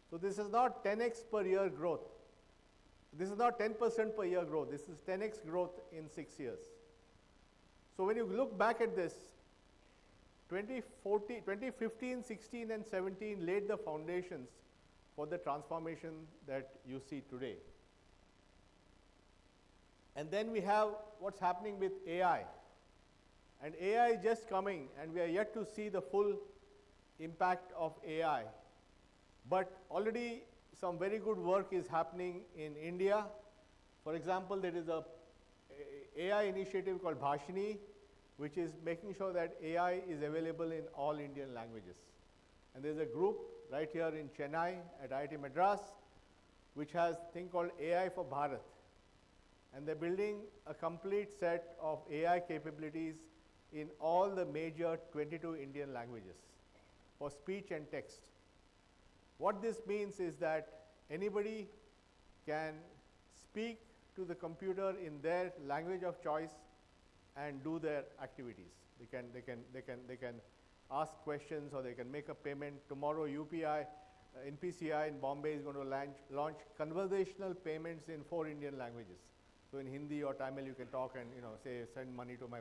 So this is not 10x per year growth. This is not 10% per year growth. This is 10x growth in 6 years. So when you look back at this, 2015, 16, and 17 laid the foundations for the transformation that you see today. And then we have what's happening with AI. And AI is just coming, and we are yet to see the full impact of AI. But already some very good work is happening in India. For example, there is a AI initiative called Bhashini, which is making sure that AI is available in all Indian languages. And there's a group right here in Chennai at IIT Madras, which has a thing called AI for Bharat. And they're building a complete set of AI capabilities in all the major 22 Indian languages for speech and text. What this means is that anybody can speak to the computer in their language of choice and do their activities. They can ask questions, or they can make a payment. Tomorrow UPI, NPCI in Bombay is going to launch conversational payments in 4 Indian languages. So in Hindi or Tamil you can talk and say send money to my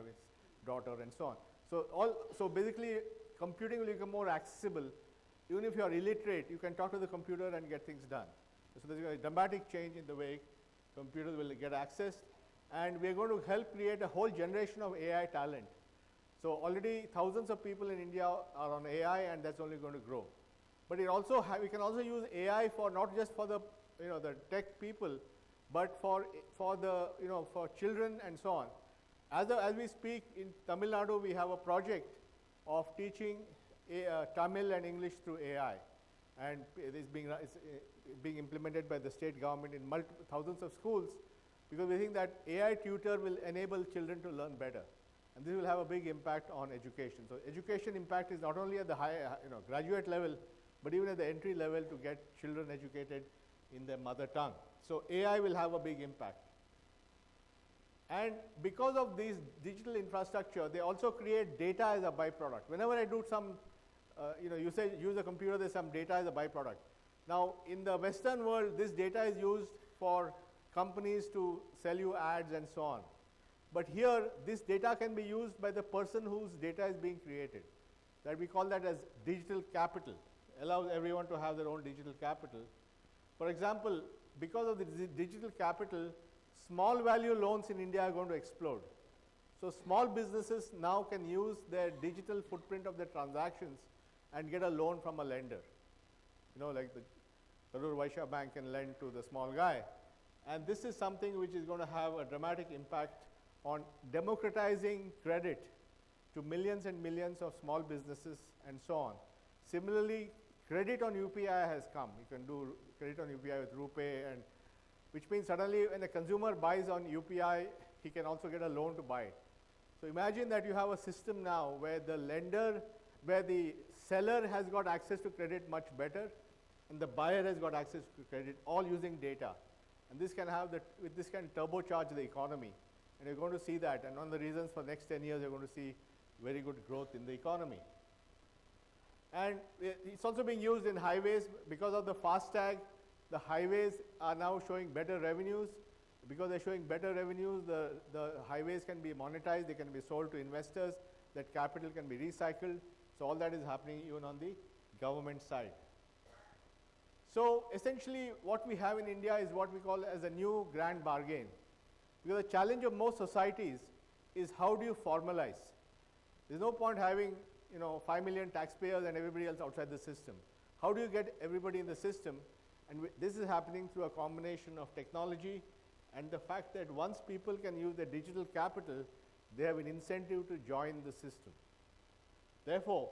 daughter and so on. So basically computing will become more accessible. Even if you are illiterate, you can talk to the computer and get things done. So there's a dramatic change in the way computers will get access, and we are going to help create a whole generation of AI talent. So already thousands of people in India are on AI, and that's only going to grow. But it also we can also use AI for not just for the the tech people, but for the for children and so on. As we speak in Tamil Nadu, we have a project of teaching Tamil and English through AI, and it's being implemented by the state government in thousands of schools, because we think that AI tutor will enable children to learn better, and this will have a big impact on education. So education impact is not only at the high graduate level, but even at the entry level to get children educated in their mother tongue. So AI will have a big impact. And because of these digital infrastructure, they also create data as a byproduct. Whenever I do some, you say use a computer, there's some data as a byproduct. Now, in the Western world, this data is used for companies to sell you ads and so on. But here, this data can be used by the person whose data is being created. That we call that as digital capital. Allows everyone to have their own digital capital. For example, because of the digital capital, small value loans in India are going to explode. So small businesses now can use their digital footprint of their transactions and get a loan from a lender. Like the Karur Vaishya Bank can lend to the small guy. And this is something which is going to have a dramatic impact on democratizing credit to millions and millions of small businesses and so on. Similarly, credit on UPI has come. You can do credit on UPI with RuPay, and which means suddenly when a consumer buys on UPI, he can also get a loan to buy it. So imagine that you have a system now where the seller has got access to credit much better, and the buyer has got access to credit, all using data. And this can turbocharge the economy. And you're going to see that. And one of the reasons for the next 10 years, you're going to see very good growth in the economy. And it's also being used in highways. Because of the FASTag, the highways are now showing better revenues. Because they're showing better revenues, the highways can be monetized, they can be sold to investors, that capital can be recycled. So all that is happening even on the government side. So essentially what we have in India is what we call as a new grand bargain. Because the challenge of most societies is how do you formalize? There's no point having 5 million taxpayers and everybody else outside the system. How do you get everybody in the system? And this is happening through a combination of technology and the fact that once people can use their digital capital, they have an incentive to join the system. Therefore,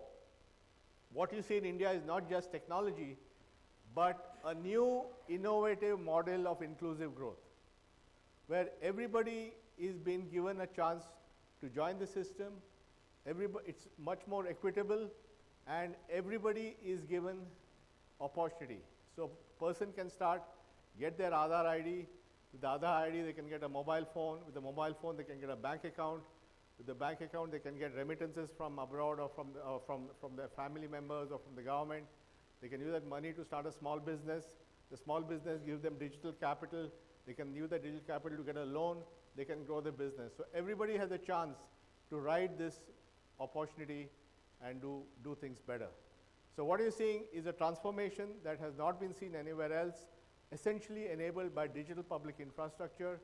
what you see in India is not just technology, but a new innovative model of inclusive growth, where everybody is being given a chance to join the system. It's much more equitable, and everybody is given opportunity. So a person can get their Aadhaar ID. With the Aadhaar ID, they can get a mobile phone. With the mobile phone, they can get a bank account. With the bank account, they can get remittances from abroad or from their family members or from the government. They can use that money to start a small business. The small business gives them digital capital. They can use that digital capital to get a loan. They can grow their business. So everybody has a chance to ride this opportunity and do things better. So what you're seeing is a transformation that has not been seen anywhere else, essentially enabled by digital public infrastructure.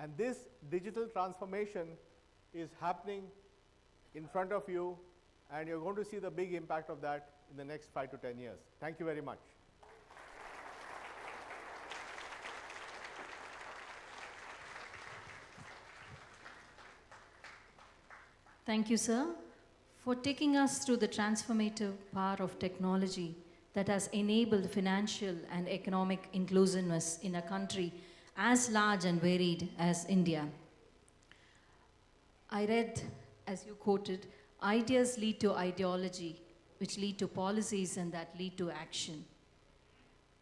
And this digital transformation is happening in front of you, and you're going to see the big impact of that in the next 5 to 10 years. Thank you very much. Thank you, sir, for taking us through the transformative power of technology that has enabled financial and economic inclusiveness in a country as large and varied as India. I read, as you quoted, ideas lead to ideology, which lead to policies and that lead to action.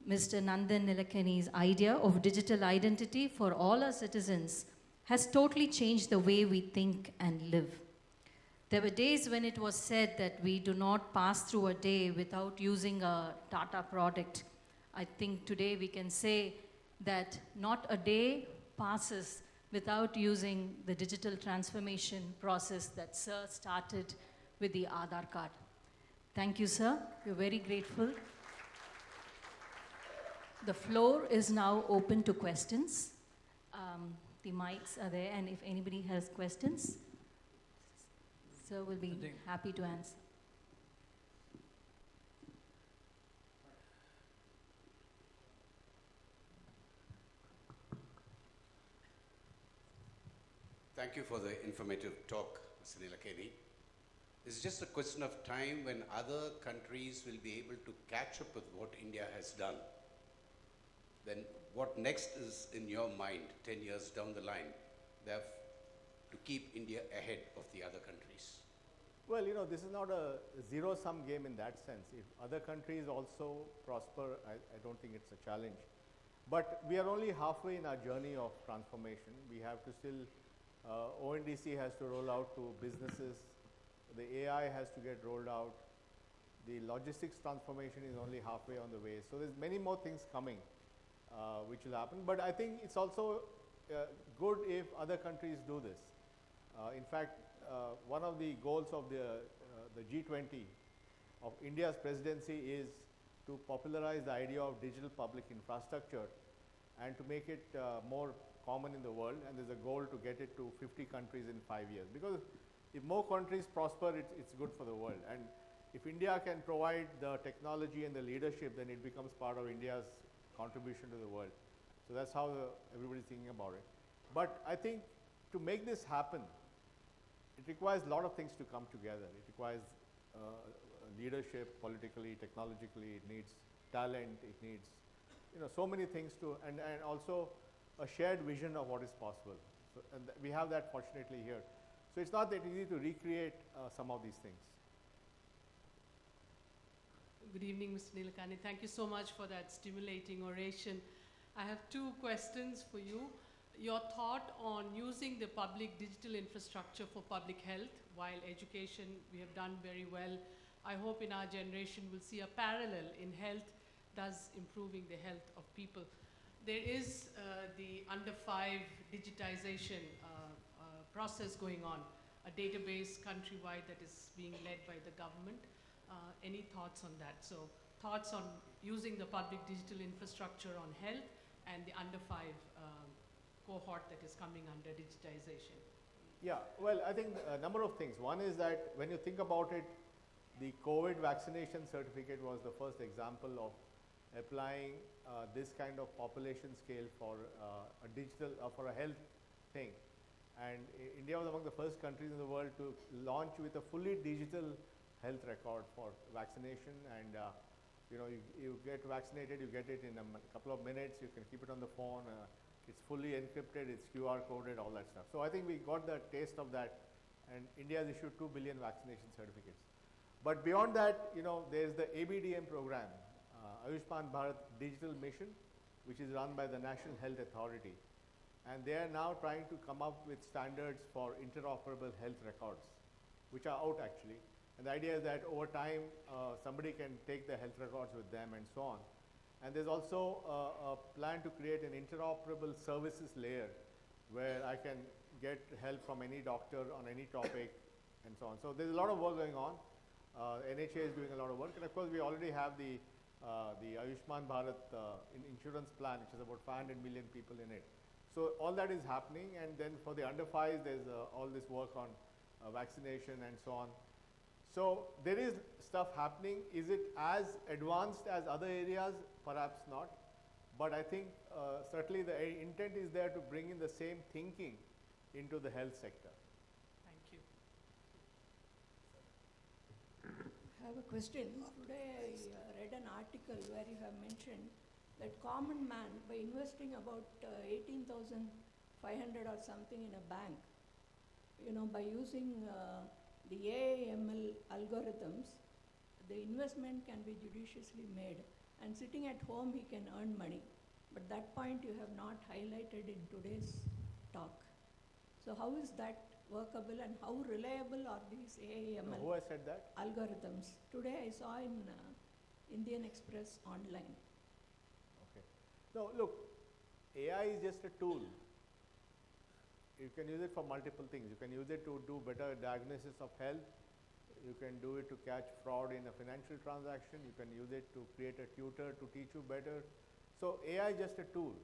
Mr. Nandan Nilekani's idea of digital identity for all our citizens has totally changed the way we think and live. There were days when it was said that we do not pass through a day without using a Tata product. I think today we can say that not a day passes without using the digital transformation process that Sir started with the Aadhaar card. Thank you, sir. We're very grateful. The floor is now open to questions. The mics are there, and if anybody has questions, sir will be happy to answer. Thank you for the informative talk, Mr. Nilekani. It's just a question of time when other countries will be able to catch up with what India has done. Then what next is in your mind 10 years down the line to keep India ahead of the other countries? Well, you know, this is not a zero-sum game in that sense. If other countries also prosper, I don't think it's a challenge. But we are only halfway in our journey of transformation. We have to still, ONDC has to roll out to businesses. The AI has to get rolled out. The logistics transformation is only halfway on the way. So there's many more things coming which will happen. But I think it's also good if other countries do this. In fact, one of the goals of the G20 of India's presidency is to popularize the idea of digital public infrastructure and to make it more common in the world. And there's a goal to get it to 50 countries in 5 years. Because if more countries prosper, it's good for the world. And if India can provide the technology and the leadership, then it becomes part of India's contribution to the world. So that's how everybody's thinking about it. But I think to make this happen, it requires a lot of things to come together. It requires leadership, politically, technologically. It needs talent. It needs, you know, so many things to, and also a shared vision of what is possible. So, and we have that fortunately here. So it's not that easy to recreate some of these things. Good evening, Mr. Nilekani. Thank you so much for that stimulating oration. I have two questions for you. Your thought on using the public digital infrastructure for public health, while education we have done very well. I hope in our generation we'll see a parallel in health, thus improving the health of people. There is the under 5 digitization process going on, a database countrywide that is being led by the government. Any thoughts on that? So thoughts on using the public digital infrastructure on health and the under 5 cohort that is coming under digitization. Yeah, well, I think a number of things. One is that when you think about it, the COVID vaccination certificate was the first example of applying this kind of population scale for a digital, for a health thing. And India was among the first countries in the world to launch with a fully digital health record for vaccination. And you know, you get vaccinated, you get it in a couple of minutes, you can keep it on the phone. It's fully encrypted, it's QR coded, all that stuff. So I think we got the taste of that, and India has issued 2 billion vaccination certificates. But beyond that, you know, there's the ABDM program, Ayushman Bharat Digital Mission, which is run by the National Health Authority. And they are now trying to come up with standards for interoperable health records, which are out actually. And the idea is that over time, somebody can take the health records with them and so on. And there's also a plan to create an interoperable services layer where I can get help from any doctor on any topic and so on. So there's a lot of work going on. NHA is doing a lot of work. And of course, we already have the Ayushman Bharat insurance plan, which is about 500 million people in it. So all that is happening. And then for the under 5s, there's all this work on vaccination and so on. So there is stuff happening. Is it as advanced as other areas? Perhaps not. But I think certainly the intent is there to bring in the same thinking into the health sector. Thank you. I have a question. Today I read an article where you have mentioned that common man, by investing about 18,500 or something in a bank, you know, by using the AI/ML algorithms, the investment can be judiciously made, and sitting at home he can earn money. But that point you have not highlighted in today's talk. So how is that workable, and how reliable are these AI/ML Who has said that? algorithms? Today I saw in Indian Express online. Okay. No, look, AI is just a tool. You can use it for multiple things. You can use it to do better diagnosis of health. You can do it to catch fraud in a financial transaction. You can use it to create a tutor to teach you better. So AI is just a tool.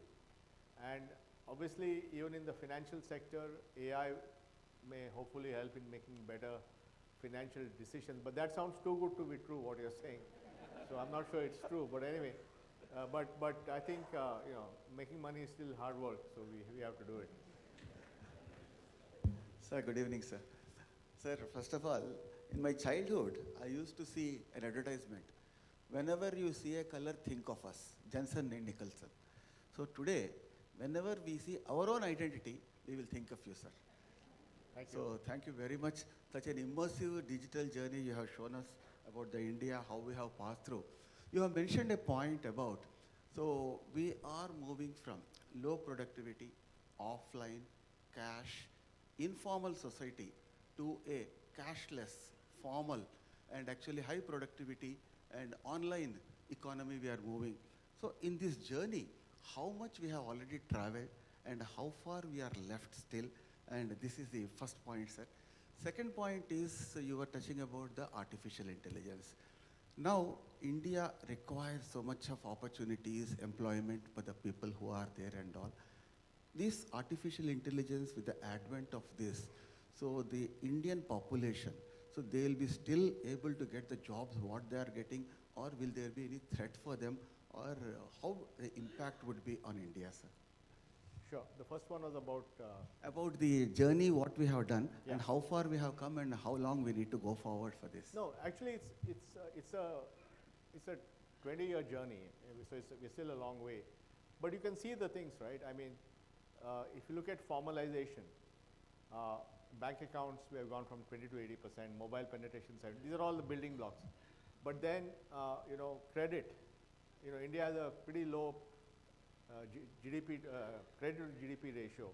And obviously, even in the financial sector, AI may hopefully help in making better financial decisions. But that sounds too good to be true, what you're saying. So I'm not sure it's true. But anyway, but I think making money is still hard work. So we have to do it. Sir, good evening, sir. Sir, first of all, in my childhood, I used to see an advertisement. Whenever you see a color, think of us, Jensen and Nicholson. So today, whenever we see our own identity, we will think of you, sir. Thank you. So thank you very much. Such an immersive digital journey you have shown us about the India, how we have passed through. You have mentioned a point about, so we are moving from low productivity, offline, cash, informal society to a cashless, formal, and actually high productivity and online economy we are moving. So in this journey, how much we have already traveled and how far we are left still, and this is the first point, sir. Second point is you were touching about the artificial intelligence. Now, India requires so much of opportunities, employment for the people who are there and all. This artificial intelligence with the advent of this, so the Indian population, so they will be still able to get the jobs what they are getting, or will there be any threat for them, or how the impact would be on India, sir? Sure. The first one was about About the journey, what we have done, Yeah. and how far we have come, and how long we need to go forward for this. no. Actually, it's a 20-year journey. So we're still a long way, but you can see the things, right? I mean, if you look at formalization, bank accounts we have gone from 20 to 80%. Mobile penetration side. These are all the building blocks. But then credit. India has a pretty low GDP credit to GDP ratio,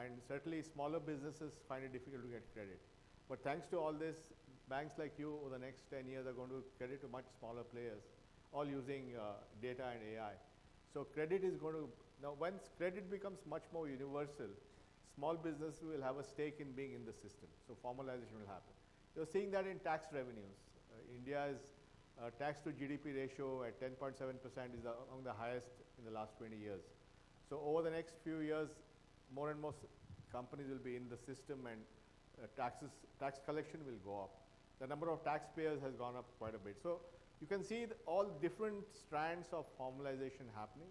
and certainly smaller businesses find it difficult to get credit. But thanks to all this, banks like you over the next 10 years are going to credit to much smaller players, all using data and AI. So credit is going to, now once credit becomes much more universal, small businesses will have a stake in being in the system. So formalization will happen. You're seeing that in tax revenues. India's tax to GDP ratio at 10.7% is among the highest in the last 20 years. So over the next few years, more and more companies will be in the system, and tax collection will go up. The number of taxpayers has gone up quite a bit. So you can see all different strands of formalization happening,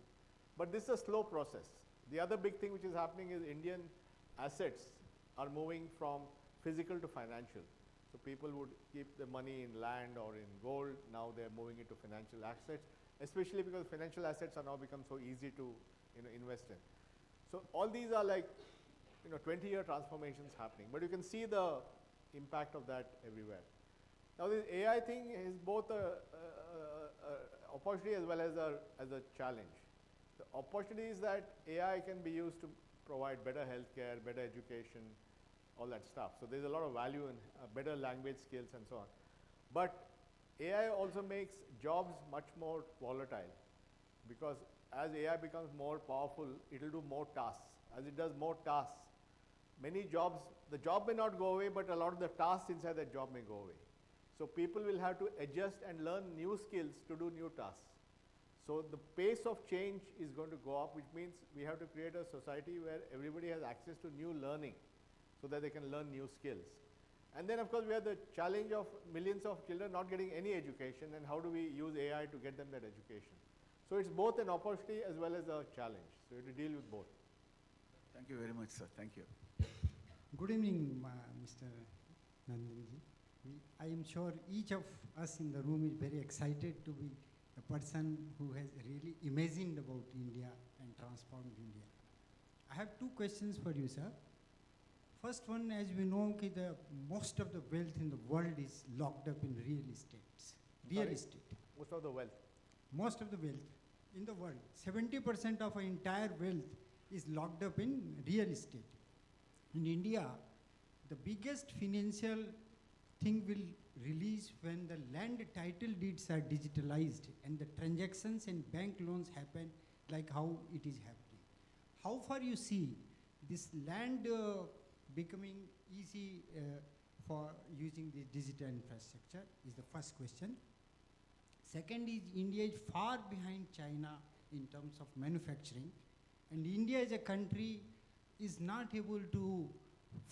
but this is a slow process. The other big thing which is happening is Indian assets are moving from physical to financial. So people would keep the money in land or in gold. Now they're moving into financial assets, especially because financial assets are now become so easy to invest in. So all these are like 20-year transformations happening, but you can see the impact of that everywhere. Now this AI thing is both a opportunity as well as a challenge. The opportunity is that AI can be used to provide better healthcare, better education, all that stuff. So there's a lot of value in better language skills and so on. But AI also makes jobs much more volatile, because as AI becomes more powerful, it will do more tasks. As it does more tasks, many jobs, the job may not go away, but a lot of the tasks inside that job may go away. So people will have to adjust and learn new skills to do new tasks. So the pace of change is going to go up, which means we have to create a society where everybody has access to new learning so that they can learn new skills. And then of course we have the challenge of millions of children not getting any education, and how do we use AI to get them that education. So it's both an opportunity as well as a challenge. So you have to deal with both. Thank you very much, sir. Thank you. Good evening, Mr. Nandanji. I am sure each of us in the room is very excited to be a person who has really imagined about India and transformed India. I have two questions for you, sir. First one, as we know, most of the wealth in the world is locked up in real estates. Real estate. Most of the wealth. Most of the wealth in the world. 70% of our entire wealth is locked up in real estate. In India, the biggest financial thing will release when the land title deeds are digitalized and the transactions and bank loans happen like how it is happening. How far you see this land becoming easy for using the digital infrastructure is the first question. Second is India is far behind China in terms of manufacturing, And India as a country is not able to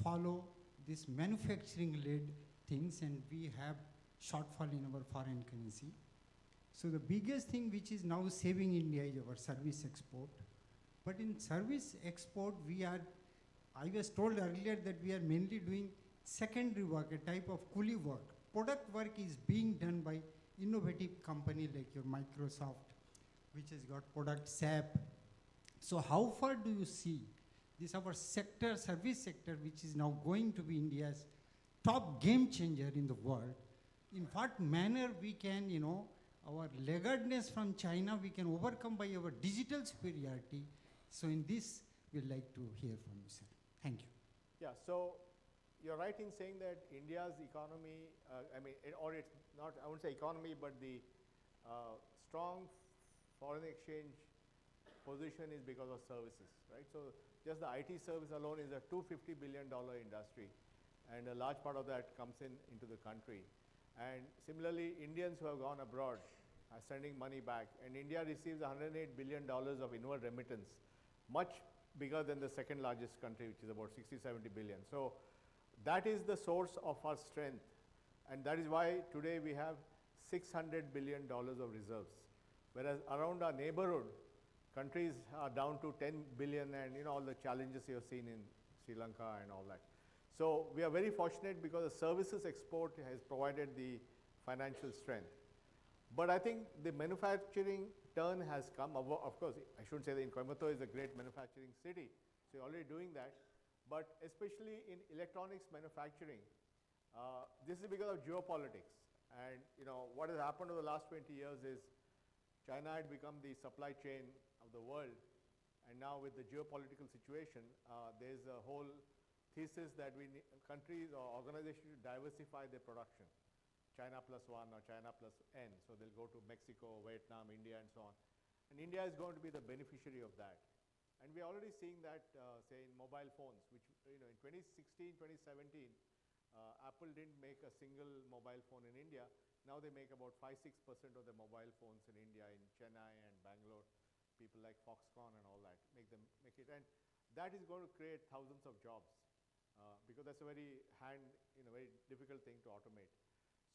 follow this manufacturing-led things, and we have shortfall in our foreign currency. So the biggest thing which is now saving India is our service export. But in service export, I was told earlier that we are mainly doing secondary work, a type of coolie work. Product work is being done by innovative company like your Microsoft, which has got product SAP. So how far do you see this our sector, service sector, which is now going to be India's top game changer in the world? In what manner we can, our laggardness from China, we can overcome by our digital superiority. So in this, we'd like to hear from you, sir. Thank you. Yeah, so you're right in saying that India's economy, or it's not, I won't say economy, but the strong foreign exchange position is because of services, right? So just the IT service alone is a $250 billion industry, and a large part of that comes into the country. And similarly, Indians who have gone abroad are sending money back, and India receives $108 billion of inward remittance, much bigger than the second largest country, which is about 60-70 billion. So that is the source of our strength, and that is why today we have $600 billion of reserves, whereas around our neighborhood, countries are down to 10 billion, and all the challenges you have seen in Sri Lanka and all that. So we are very fortunate because the services export has provided the financial strength. But I think the manufacturing turn has come. Of course, I shouldn't say that in Coimbatore is a great manufacturing city, so you're already doing that. But especially in electronics manufacturing, this is because of geopolitics. And what has happened over the last 20 years is China had become the supply chain of the world, and now with the geopolitical situation, there's a whole thesis that countries or organizations should diversify their production, China plus one or China plus N. So they'll go to Mexico, Vietnam, India, and so on. And India is going to be the beneficiary of that. And we're already seeing that, say, in mobile phones, which in 2016, 2017, Apple didn't make a single mobile phone in India. Now they make about 5-6% of the mobile phones in India, in Chennai and Bangalore. People like Foxconn and all that make it, and that is going to create thousands of jobs because that's a very very difficult thing to automate.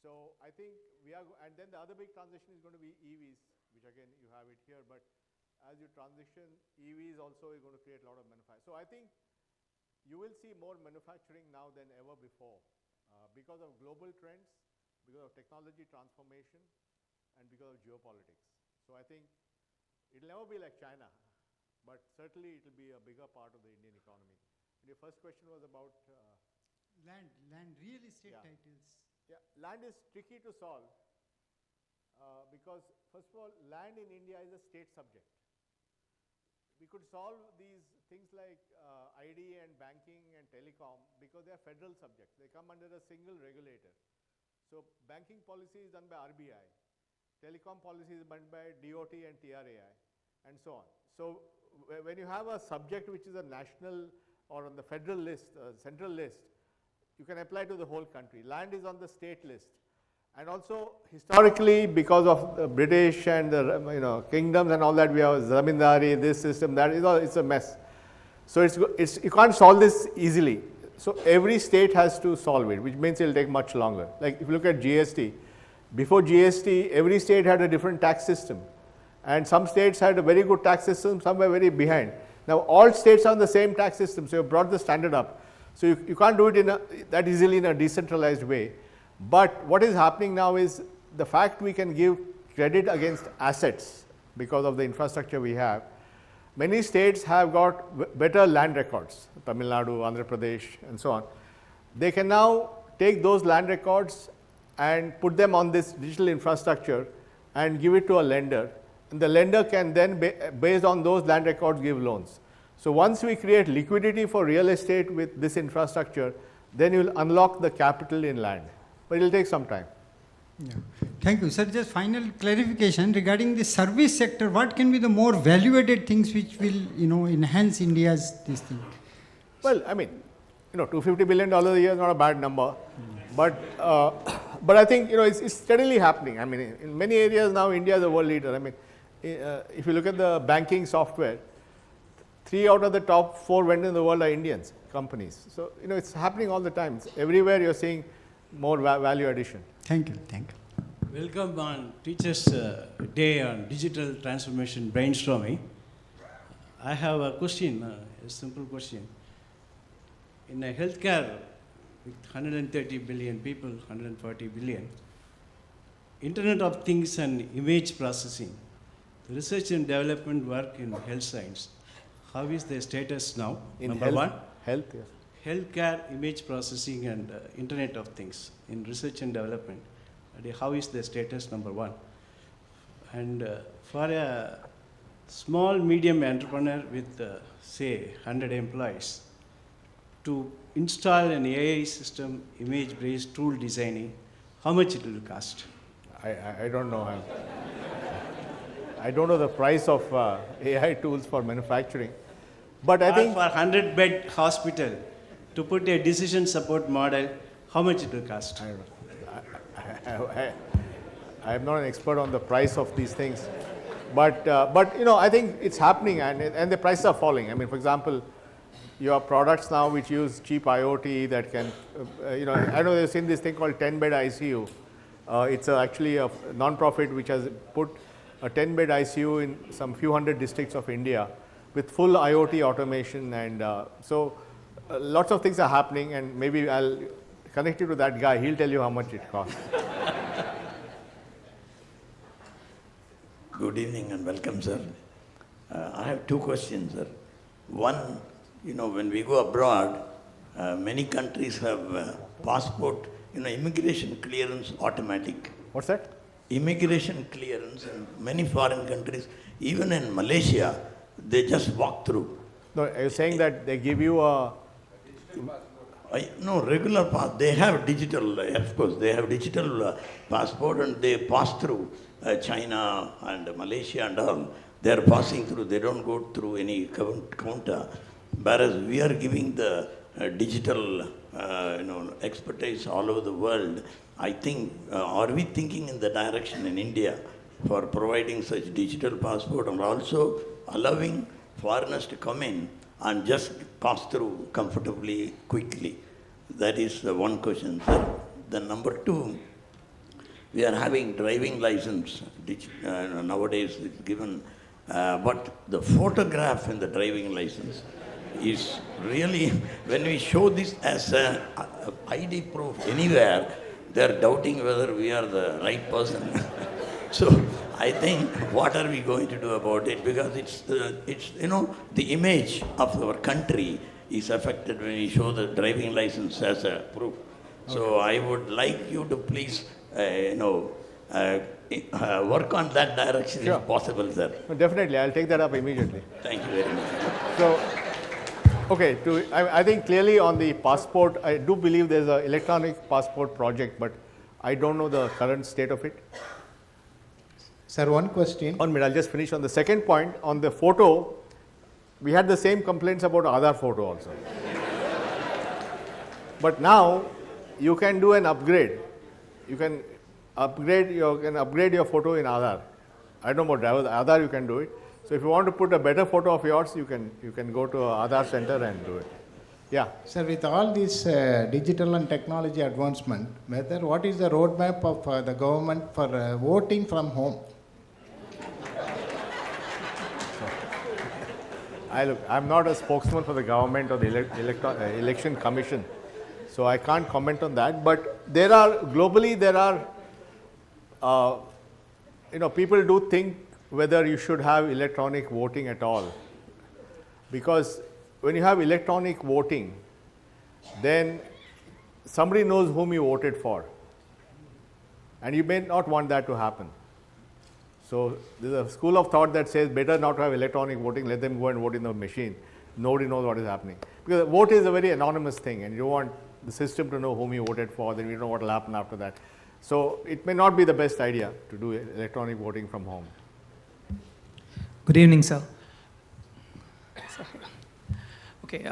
So I think we are, and then the other big transition is going to be EVs, which again you have it here. But as you transition, EVs also is going to create a lot of manufacturing. So I think you will see more manufacturing now than ever before because of global trends, because of technology transformation, and because of geopolitics. So I think it'll never be like China, but certainly it'll be a bigger part of the Indian economy. And your first question was about land, real estate titles. Yeah, land is tricky to solve because first of all, land in India is a state subject. We could solve these things like ID and banking and telecom because they are federal subjects. They come under a single regulator. So banking policy is done by RBI. Telecom policy is done by DOT and TRAI, and so on. So when you have a subject which is a national or on the federal list, central list, you can apply to the whole country. Land is on the state list. And also historically, because of the British and the kingdoms and all that, we have zamindari, this system, that is all, it's a mess. So you can't solve this easily. So every state has to solve it, which means it'll take much longer. Like if you look at GST, before GST, every state had a different tax system. And some states had a very good tax system, some were very behind. Now all states are on the same tax system, so you brought the standard up. So you can't do it that easily in a decentralized way. But what is happening now is the fact we can give credit against assets because of the infrastructure we have. Many states have got better land records, Tamil Nadu, Andhra Pradesh, and so on. They can now take those land records and put them on this digital infrastructure and give it to a lender. And the lender can then, based on those land records, give loans. So once we create liquidity for real estate with this infrastructure, then you will unlock the capital in land. But it will take some time. Yeah. Thank you, sir. Just final clarification regarding the service sector. What can be the more value-added things which will, enhance India's this thing? Well, I mean, $250 billion a year is not a bad number, but I think it's steadily happening. I mean, in many areas now, India is a world leader. I mean, if you look at the banking software, 3 out of the top 4 vendors in the world are Indians companies. So, it's happening all the time. It's everywhere you're seeing more value addition. Thank you. Thank you. Welcome on Teachers' Day on Digital Transformation Brainstorming. I have a question, a simple question. In a healthcare with 130 billion people, 140 billion, Internet of Things and image processing, the research and development work in health science, how is the status now? In Number health, one, health, yes. healthcare image processing and Internet of Things in research and development. How is the status? Number one. And for a small medium entrepreneur with say 100 employees to install an AI system, image-based tool designing, how much it will cost? I don't know. I don't know the price of AI tools for manufacturing, but I think for 100-bed hospital to put a decision support model, how much it will cost? I don't know. I am not an expert on the price of these things, but I think it's happening, and the prices are falling. I mean, for example, you have products now which use cheap IoT that can, I know they've seen this thing called 10-bed ICU. It's actually a non-profit which has put a 10-bed ICU in some few hundred districts of India with full IoT automation, and so lots of things are happening, and maybe I'll connect you to that guy. He'll tell you how much it costs. Good evening and welcome, sir. I have 2 questions, sir. One, when we go abroad, many countries have passport, immigration clearance automatic. What's that? Immigration clearance in many foreign countries, even in Malaysia, they just walk through. No, are you saying that they give you a... No, regular pass. They have digital, of course, they have digital passport and they pass through China and Malaysia and all. They are passing through, they don't go through any counter. Whereas we are giving the digital expertise all over the world. I think, are we thinking in the direction in India for providing such digital passport and also allowing foreigners to come in and just pass through comfortably, quickly? That is the one question, sir. Then number 2, we are having driving license, nowadays it's given, but the photograph in the driving license is really, when we show this as an ID proof anywhere, they are doubting whether we are the right person. So I think, what are we going to do about it? Because it's the image of our country is affected when we show the driving license as a proof. So I would like you to please, work on that direction if possible, sir. No, definitely, I'll take that up immediately. Thank you very much. So, okay, I think clearly on the passport, I do believe there's an electronic passport project, but I don't know the current state of it. Sir, one question. 1 minute, I'll just finish on the second point. On the photo, we had the same complaints about Aadhaar photo also. But now, you can do an upgrade. You can upgrade your photo in Aadhaar. I don't know about drivers, Aadhaar you can do it. So if you want to put a better photo of yours, you can go to an Aadhaar center and do it. Yeah. Sir, with all this digital and technology advancement, what is the roadmap of the government for voting from home? I'm not a spokesman for the government or the election commission, so I can't comment on that. But globally, people do think whether you should have electronic voting at all. Because when you have electronic voting, then somebody knows whom you voted for. And you may not want that to happen. So there's a school of thought that says better not to have electronic voting, let them go and vote in the machine. Nobody knows what is happening. Because vote is a very anonymous thing and you don't want the system to know whom you voted for, then you don't know what will happen after that. So it may not be the best idea to do electronic voting from home. Good evening, sir. Okay,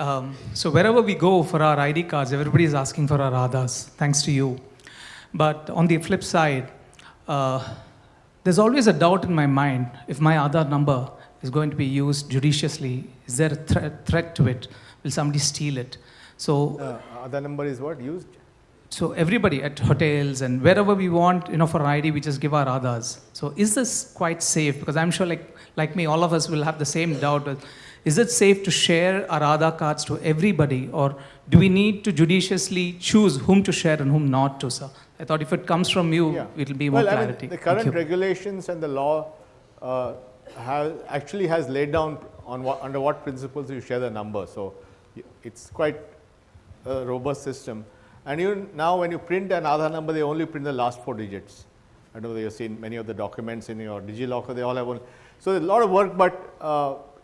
so wherever we go for our ID cards, everybody is asking for our Aadhaars, thanks to you. But on the flip side, there's always a doubt in my mind if my Aadhaar number is going to be used judiciously? Is there a threat to it? Will somebody steal it? So Aadhaar number is what used? so everybody at hotels and wherever we want, for an ID, we just give our Aadhaars. So is this quite safe? Because I'm sure like me, all of us will have the same doubt. Is it safe to share our Aadhaar cards to everybody, or do we need to judiciously choose whom to share and whom not to, sir? I thought if it comes from you, it will be more clarity. The current regulations and the law has laid down under what principles you share the number. So it's quite a robust system. And even now when you print an Aadhaar number, they only print the last 4 digits. I know you've seen many of the documents in your DigiLocker, they all have one. So there's a lot of work, but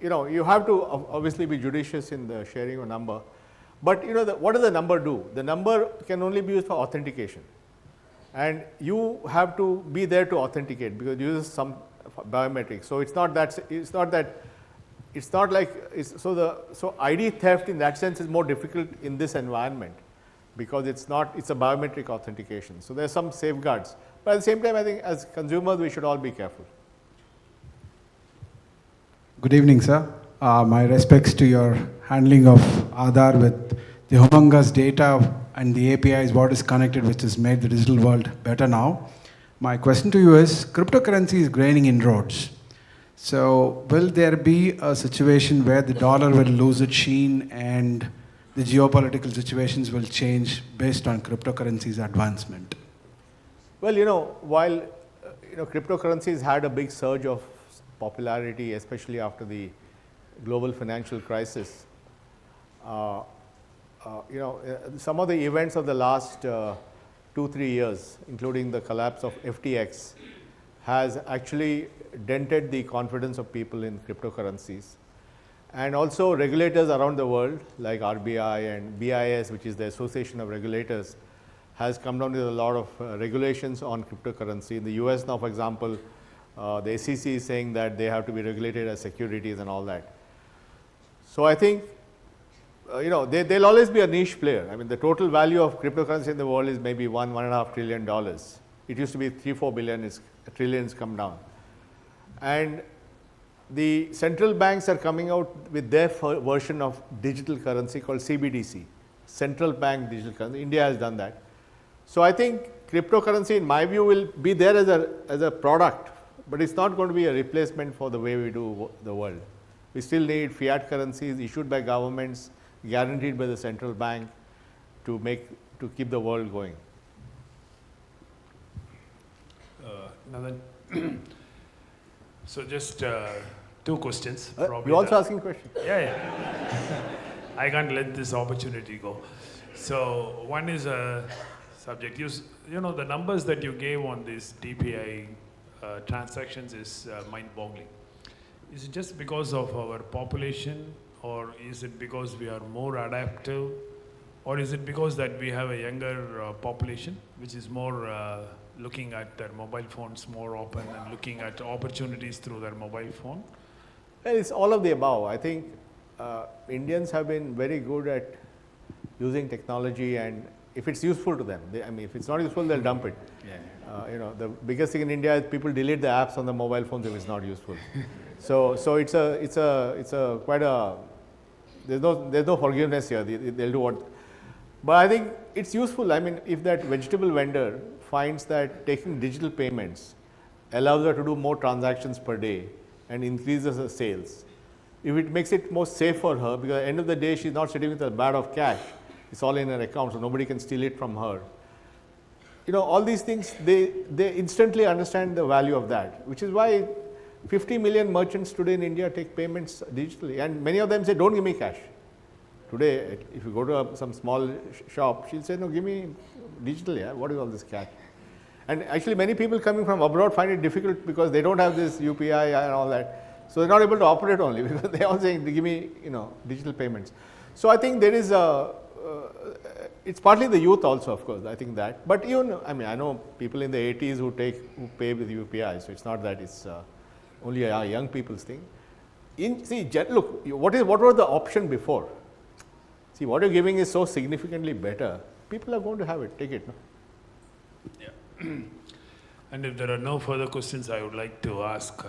you have to obviously be judicious in the sharing of number. But what does the number do? The number can only be used for authentication. And you have to be there to authenticate because it uses some biometrics. So so ID theft in that sense is more difficult in this environment because it's a biometric authentication. So there are some safeguards. But at the same time, I think as consumers, we should all be careful. Good evening, sir. My respects to your handling of Aadhaar with the humongous data and the APIs, what is connected, which has made the digital world better now. My question to you is, cryptocurrency is gaining inroads. So will there be a situation where the dollar will lose its sheen and the geopolitical situations will change based on cryptocurrency's advancement? Well, while cryptocurrencies had a big surge of popularity, especially after the global financial crisis, some of the events of the last 2-3 years, including the collapse of FTX, has actually dented the confidence of people in cryptocurrencies. And also regulators around the world like RBI and BIS, which is the Association of Regulators, has come down with a lot of regulations on cryptocurrency. In the US now, for example, the SEC is saying that they have to be regulated as securities and all that. So I think there'll always be a niche player. I mean, the total value of cryptocurrency in the world is maybe $1.5 trillion. It used to be $3-4 billion, trillions come down. And the central banks are coming out with their version of digital currency called CBDC, central bank digital currency. India has done that. So I think cryptocurrency, in my view, will be there as a product, but it's not going to be a replacement for the way we do the world. We still need fiat currencies issued by governments, guaranteed by the central bank to keep the world going. Nandan, so just 2 questions. You're also asking questions? Yeah. I can't let this opportunity go. So one is a subject. The numbers that you gave on these DPI transactions is mind-boggling. Is it just because of our population, or is it because we are more adaptive, or is it because that we have a younger population which is more looking at their mobile phones more open and looking at opportunities through their mobile phone? Well, it's all of the above. I think Indians have been very good at using technology, and if it's useful to them, if it's not useful, they'll dump it. The biggest thing in India is people delete the apps on the mobile phones if it's not useful. So it's quite a, there's no forgiveness here. They'll do what. But I think it's useful. If that vegetable vendor finds that taking digital payments allows her to do more transactions per day and increases her sales, if it makes it more safe for her, because at the end of the day, she's not sitting with a bag of cash. It's all in her account, so nobody can steal it from her. All these things, they instantly understand the value of that, which is why 50 million merchants today in India take payments digitally, and many of them say, don't give me cash. Today, if you go to some small shop, she'll say, no, give me digital, what is all this cash? And actually, many people coming from abroad find it difficult because they don't have this UPI and all that. So they're not able to operate only because they're all saying, give me, digital payments. So I think there is it's partly the youth also, of course, I think that. But even, I know people in the 80s who pay with UPI, so it's not that it's only a young people's thing. Look, what was the option before? See, what you're giving is so significantly better. People are going to have it. Take it. No? Yeah. And if there are no further questions, I would like to ask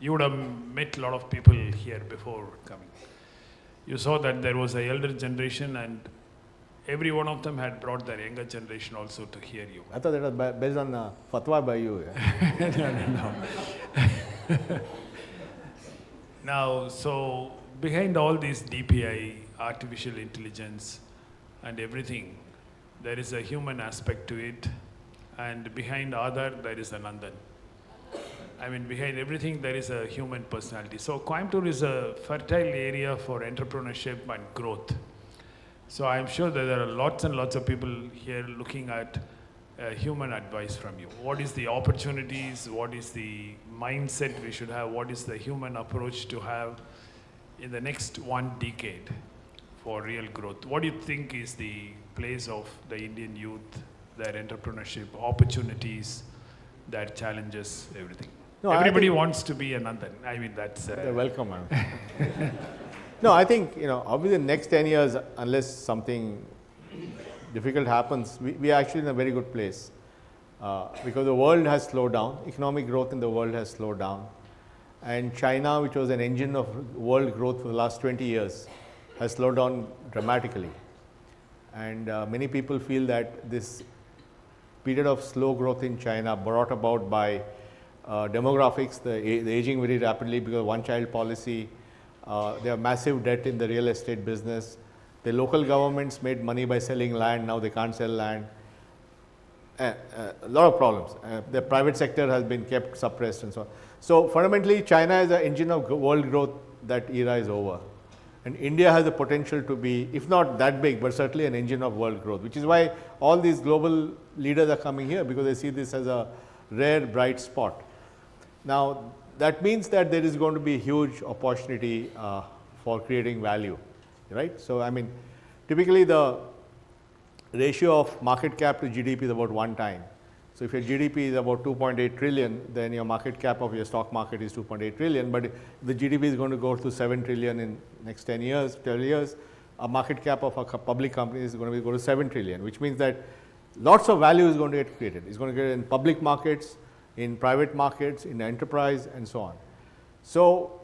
You would have met a lot of people here before coming. You saw that there was an elder generation, and every one of them had brought their younger generation also to hear you. I thought that was based on fatwa by you. No. Now, so behind all these DPI, artificial intelligence, and everything, there is a human aspect to it, and behind Aadhar, there is a Nandan. I mean, behind everything, there is a human personality. So Coimbatore is a fertile area for entrepreneurship and growth. So I'm sure that there are lots and lots of people here looking at human advice from you. What is the opportunities? What is the mindset we should have? What is the human approach to have in the next 1 decade for real growth? What do you think is the place of the Indian youth, their entrepreneurship, opportunities, their challenges, everything? No, everybody wants to be a Nandan. I mean, that's... They're welcome, man. No, I think, obviously the next 10 years, unless something difficult happens, we are actually in a very good place. Because the world has slowed down, economic growth in the world has slowed down. And China, which was an engine of world growth for the last 20 years, has slowed down dramatically. And many people feel that this period of slow growth in China brought about by demographics, the aging very rapidly because of one-child policy. They have massive debt in the real estate business. The local governments made money by selling land, now they can't sell land. A lot of problems. The private sector has been kept suppressed and so on. So fundamentally, China is an engine of world growth. That era is over. And India has the potential to be, if not that big, but certainly an engine of world growth, which is why all these global leaders are coming here, because they see this as a rare, bright spot. Now, that means that there is going to be a huge opportunity for creating value, right? So, I mean, typically the ratio of market cap to GDP is about 1 time. So, if your GDP is about 2.8 trillion, then your market cap of your stock market is 2.8 trillion, but the GDP is going to go to 7 trillion in next 10 years, 12 years, a market cap of a public company is going to go to 7 trillion, which means that lots of value is going to get created. It's going to get in public markets, in private markets, in enterprise, and so on. So,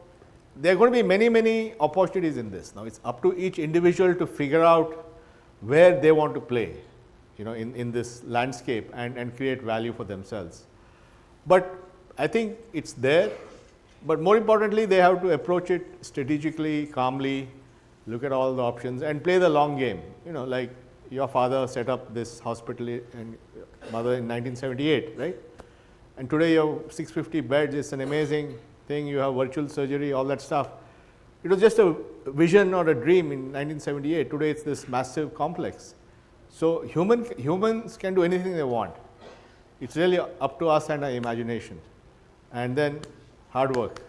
there are going to be many, many opportunities in this. Now, it's up to each individual to figure out where they want to play, in this landscape and create value for themselves. But I think it's there, but more importantly, they have to approach it strategically, calmly, look at all the options and play the long game. Like your father set up this hospital and mother in 1978, right? And today you have 650 beds, it's an amazing thing, you have virtual surgery, all that stuff. It was just a vision or a dream in 1978. Today it's this massive complex. So humans can do anything they want. It's really up to us and our imagination. And then hard work.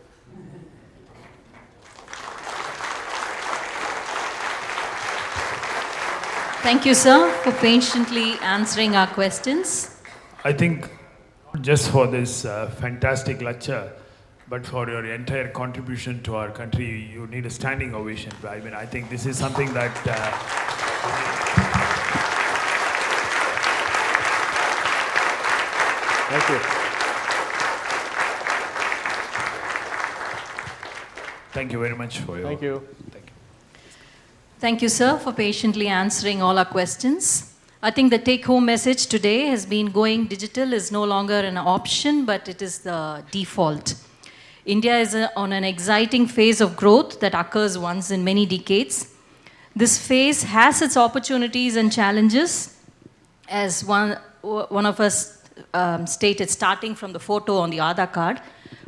Thank you, sir, for patiently answering our questions. I think just for this fantastic lecture, but for your entire contribution to our country, you need a standing ovation. I mean, I think this is something that... Thank you. Thank you very much for your... Thank you. Thank you. Thank you, sir, for patiently answering all our questions. I think the take-home message today has been going digital is no longer an option, but it is the default. India is on an exciting phase of growth that occurs once in many decades. This phase has its opportunities and challenges, as one of us stated, starting from the photo on the Aadhaar card,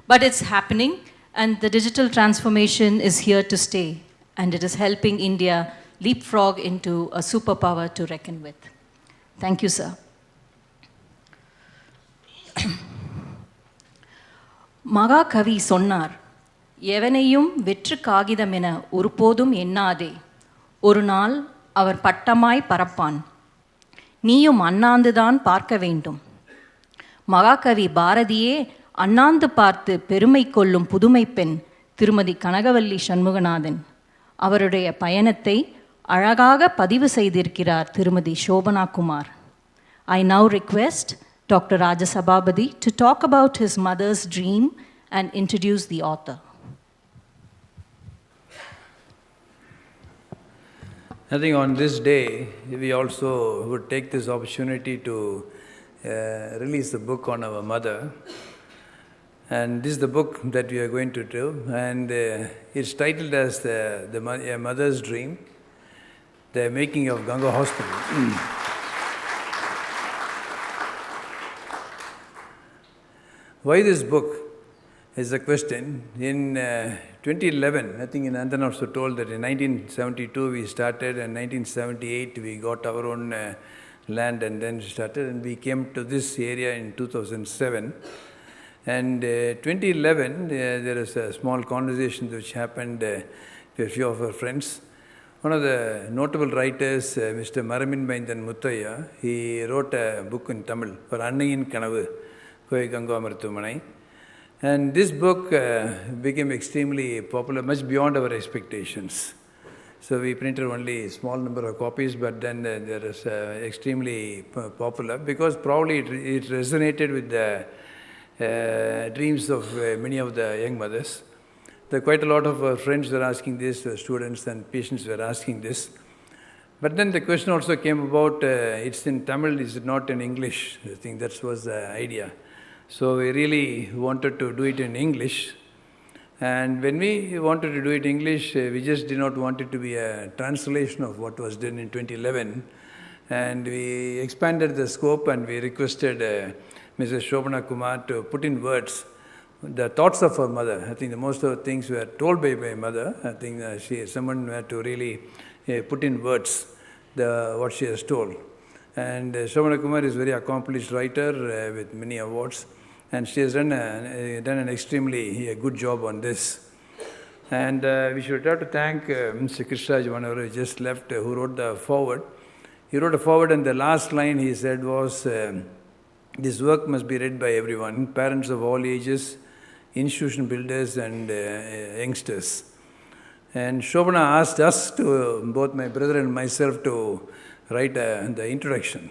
but it's happening, and the digital transformation is here to stay, and it is helping India leapfrog into a superpower to reckon with. Thank you, sir. மகாகவி சொன்னார், எவனையும் வெற்று காகிதமென ஒருபோதும் எண்ணாதே, ஒரு நாள் அவர் பட்டமாய் பறப்பான், நீயும் அண்ணாந்துதான் பார்க்க வேண்டும். மகாகவி பாரதியே அண்ணாந்து பார்த்து பெருமை கொள்ளும் புதுமை பெண் திருமதி கனகவல்லி சண்முகநாதன். அவருடைய பயணத்தை அழகாக பதிவு செய்திருக்கிறார் திருமதி Shobana Kumar. I now request Dr. Rajasabhabadi to talk about his mother's dream and introduce the author. I think on this day, we also would take this opportunity to release a book on our mother. And this is the book that we are going to do. And it's titled as A Mother's Dream, The Making of Ganga Hospital. Why this book is the question. In 2011, I think Nandan also told that in 1972 we started, and 1978 we got our own land and then started, and we came to this area in 2007. And 2011, there is a small conversation which happened with a few of our friends. One of the notable writers, Mr. Maramin Baindan Muttaya, he wrote a book in Tamil for Annayin Kanavu, Koi Ganga Amarthumanai. And this book became extremely popular, much beyond our expectations. So we printed only a small number of copies, but then there is extremely popular because probably it resonated with the dreams of many of the young mothers. There are quite a lot of friends were asking this, students and patients were asking this. But then the question also came about, it's in Tamil, is it not in English? I think that was the idea. So we really wanted to do it in English. And when we wanted to do it in English, we just did not want it to be a translation of what was done in 2011. And we expanded the scope and we requested Mrs. Shobana Kumar to put in words the thoughts of her mother. I think the most of the things were told by my mother. I think someone had to really put in words what she has told. And Shobana Kumar is a very accomplished writer with many awards. And she has done an extremely good job on this. And we should have to thank Mr. Krishraj Manohar, who just left, who wrote the foreword. He wrote a foreword, and the last line he said was, this work must be read by everyone, parents of all ages, institution builders and youngsters. And Shobana asked us both my brother and myself, to write the introduction.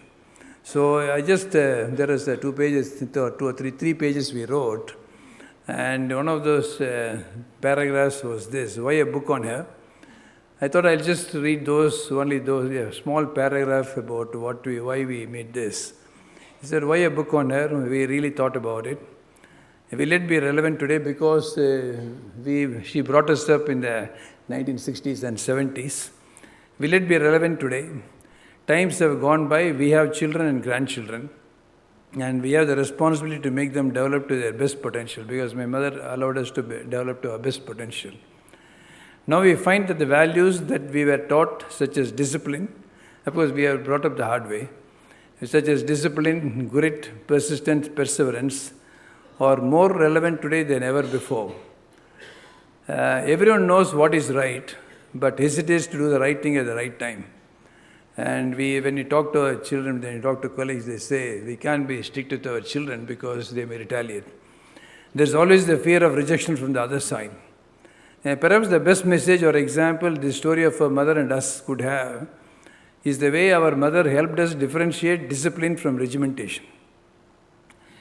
So I just, there is 2 pages, 2 or 3 pages we wrote. And one of those paragraphs was this: why a book on her? I thought I'll just read only those small paragraph about why we made this. He said, why a book on her? We really thought about it. Will it be relevant today? Because she brought us up in the 1960s and 70s. Will it be relevant today? Times have gone by, we have children and grandchildren, and we have the responsibility to make them develop to their best potential, because my mother allowed us to develop to our best potential. Now we find that the values that we were taught, such as discipline, of course we are brought up the hard way, such as discipline, grit, persistence, perseverance, are more relevant today than ever before. Everyone knows what is right, but hesitates to do the right thing at the right time. And when you talk to our children, when you talk to colleagues, they say, we can't be strict with our children because they may retaliate. There's always the fear of rejection from the other side. Perhaps the best message or example the story of our mother and us could have is the way our mother helped us differentiate discipline from regimentation.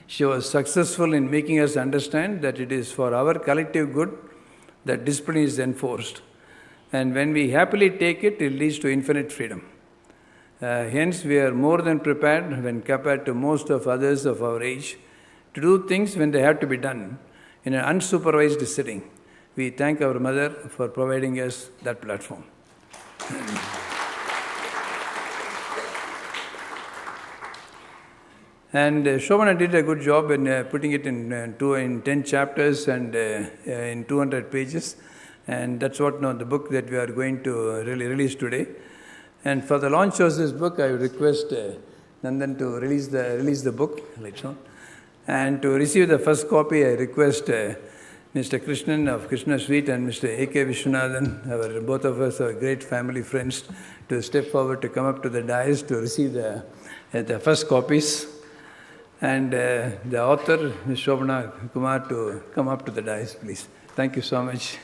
She was successful in making us understand that it is for our collective good that discipline is enforced. And when we happily take it, it leads to infinite freedom. Hence, we are more than prepared when compared to most of others of our age to do things when they have to be done in an unsupervised setting. We thank our mother for providing us that platform. And Shobana did a good job in putting it in 10 chapters and in 200 pages. And that's what the book that we are going to really release today. And for the launch of this book, I would request Nandan to release the book later on. And to receive the first copy, I request Mr. Krishnan of Krishna Sweet and Mr. A.K. Vishwanathan, both of us are great family friends, to step forward to come up to the dais to receive the first copies. And the author, Ms. Shobana Kumar, to come up to the dais, please. Thank you so much.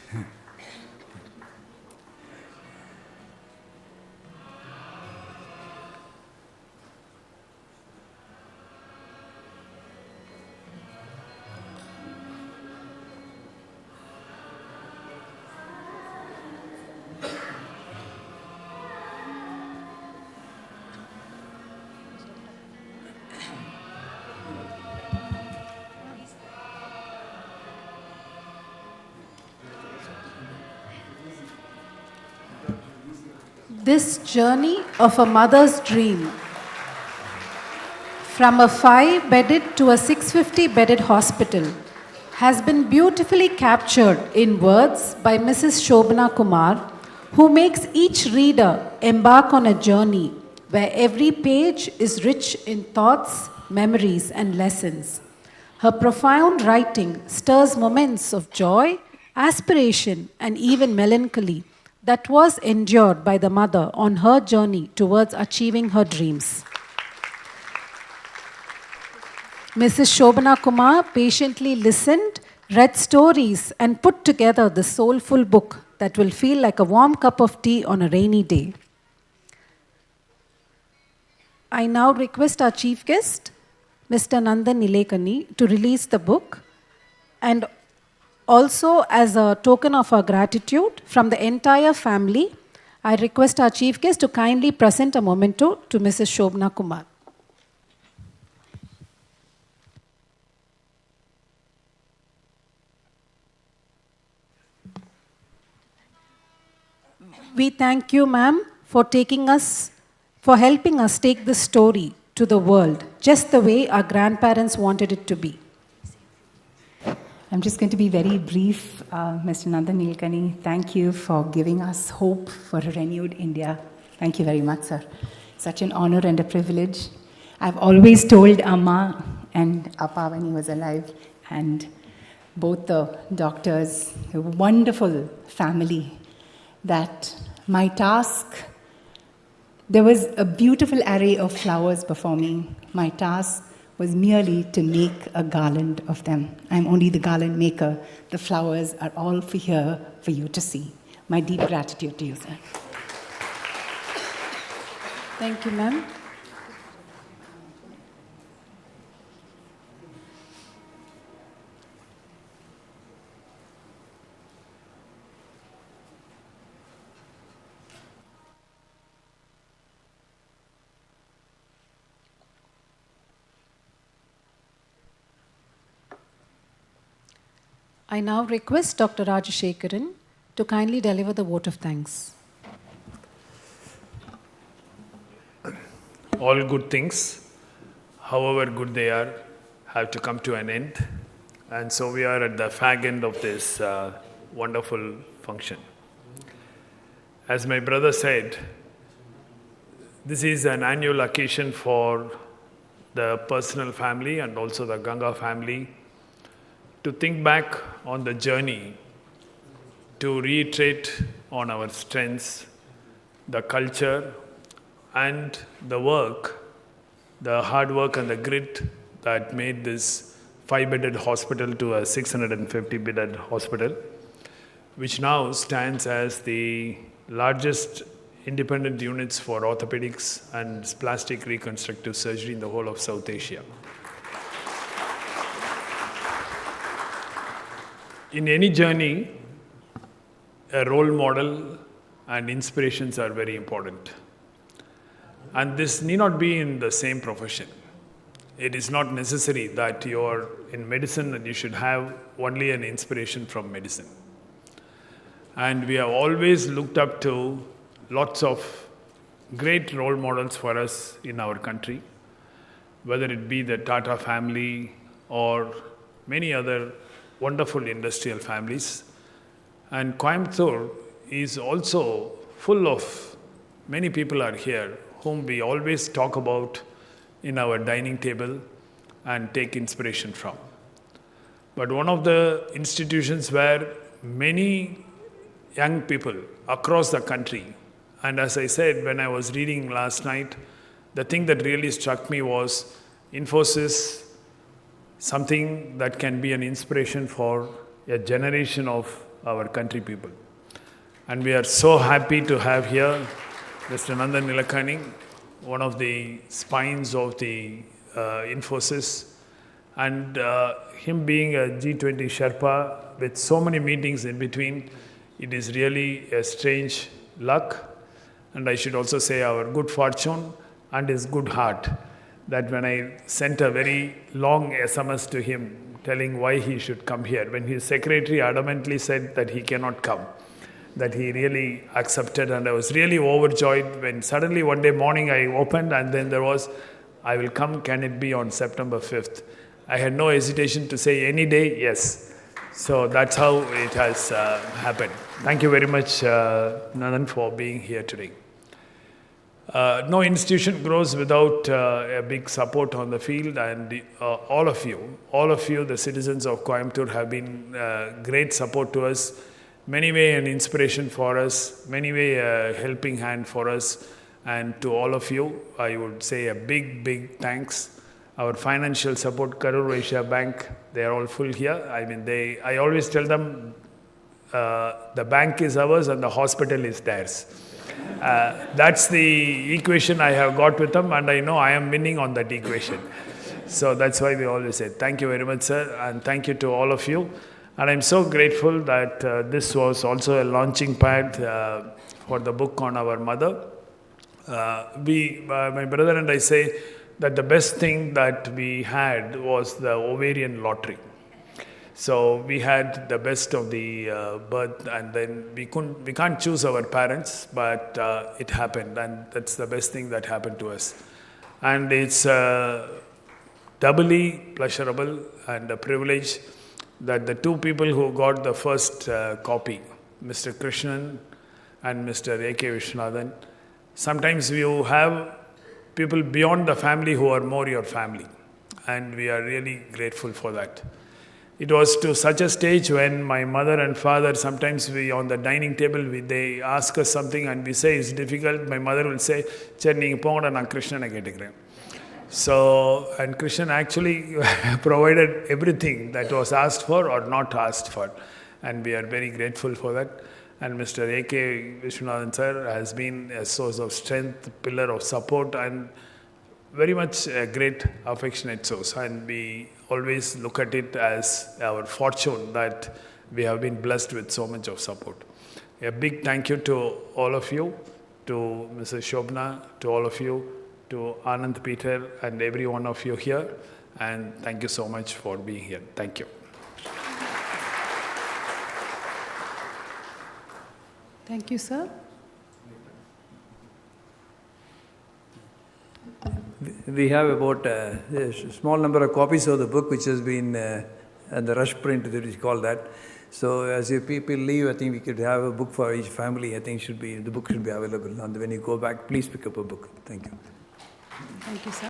This journey of a mother's dream from a 5-bedded to a 650-bedded hospital has been beautifully captured in words by Mrs. Shobana Kumar, who makes each reader embark on a journey where every page is rich in thoughts, memories, and lessons. Her profound writing stirs moments of joy, aspiration, and even melancholy that was endured by the mother on her journey towards achieving her dreams. Mrs. Shobana Kumar patiently listened, read stories, and put together the soulful book that will feel like a warm cup of tea on a rainy day. I now request our chief guest, Mr. Nandan Nilekani, to release the book, and also as a token of our gratitude from the entire family, I request our chief guest to kindly present a memento to Mrs. Shobana Kumar. We thank you, ma'am, for helping us take this story to the world, just the way our grandparents wanted it to be. I'm just going to be very brief, Mr. Nandan Nilekani. Thank you for giving us hope for a renewed India. Thank you very much, sir. Such an honor and a privilege. I've always told Amma and Appa when he was alive, and both the doctors, a wonderful family, that my task, there was a beautiful array of flowers before me. My task was merely to make a garland of them. I'm only the garland maker. The flowers are all for here for you to see. My deep gratitude to you, sir. Thank you, ma'am. I now request Dr. Rajashekaran to kindly deliver the vote of thanks. All good things, however good they are, have to come to an end. And so we are at the fag end of this wonderful function. As my brother said, this is an annual occasion for the personal family and also the Ganga family to think back on the journey, to reiterate on our strengths, the culture, and the work, the hard work and the grit that made this 5-bedded hospital to a 650-bedded hospital, which now stands as the largest independent units for orthopedics and plastic reconstructive surgery in the whole of South Asia. In any journey, a role model and inspirations are very important. And this need not be in the same profession. It is not necessary that you're in medicine and you should have only an inspiration from medicine. And we have always looked up to lots of great role models for us in our country, whether it be the Tata family or many other wonderful industrial families. And Coimbatore is also full of many people are here whom we always talk about in our dining table and take inspiration from. But one of the institutions where many young people across the country, and as I said when I was reading last night, the thing that really struck me was Infosys, something that can be an inspiration for a generation of our country people. And we are so happy to have here Mr. Nandan Nilekani, one of the spines of the Infosys, and him being a G20 Sherpa with so many meetings in between, it is really a strange luck, and I should also say our good fortune and his good heart, that when I sent a very long SMS to him telling why he should come here, when his secretary adamantly said that he cannot come, that he really accepted, and I was really overjoyed when suddenly one day morning I opened and then there was, I will come, can it be on September 5th? I had no hesitation to say any day, yes. So that's how it has happened. Thank you very much, Nandan, for being here today. No institution grows without a big support on the field, and all of you, the citizens of Coimbatore, have been great support to us. Many way an inspiration for us, many way a helping hand for us, and to all of you, I would say a big thanks. Our financial support, Karur Vysya Bank, they are all full here. I mean, I always tell them the bank is ours and the hospital is theirs. That's the equation I have got with them, and I know I am winning on that equation. So that's why we always say thank you very much, sir, and thank you to all of you. And I'm so grateful that this was also a launching pad for the book on our mother. My brother and I say that the best thing that we had was the ovarian lottery. So we had the best of the birth, and then we can't choose our parents, but it happened, and that's the best thing that happened to us. And it's doubly pleasurable and a privilege that the two people who got the first copy, Mr. Krishnan and Mr. A.K. Vishwanathan, sometimes you have people beyond the family who are more your family, and we are really grateful for that. It was to such a stage when my mother and father, sometimes we on the dining table, they ask us something and we say it's difficult. My mother will say, "Sir, neenga ponga na Krishna kettukren." So, and Krishnan actually provided everything that was asked for or not asked for, and we are very grateful for that. And Mr. A.K. Vishwanathan sir has been a source of strength, pillar of support, and very much a great affectionate source. And we always look at it as our fortune that we have been blessed with so much of support. A big thank you to all of you, to Mrs. Shobna, to all of you, to Anand Peter and every one of you here. And thank you so much for being here. Thank you. Thank you, sir. We have about a small number of copies of the book which has been and the rush print that is called that. So as you people leave, I think we could have a book for each family. I think the book should be available. And when you go back, please pick up a book. Thank you. Thank you, sir.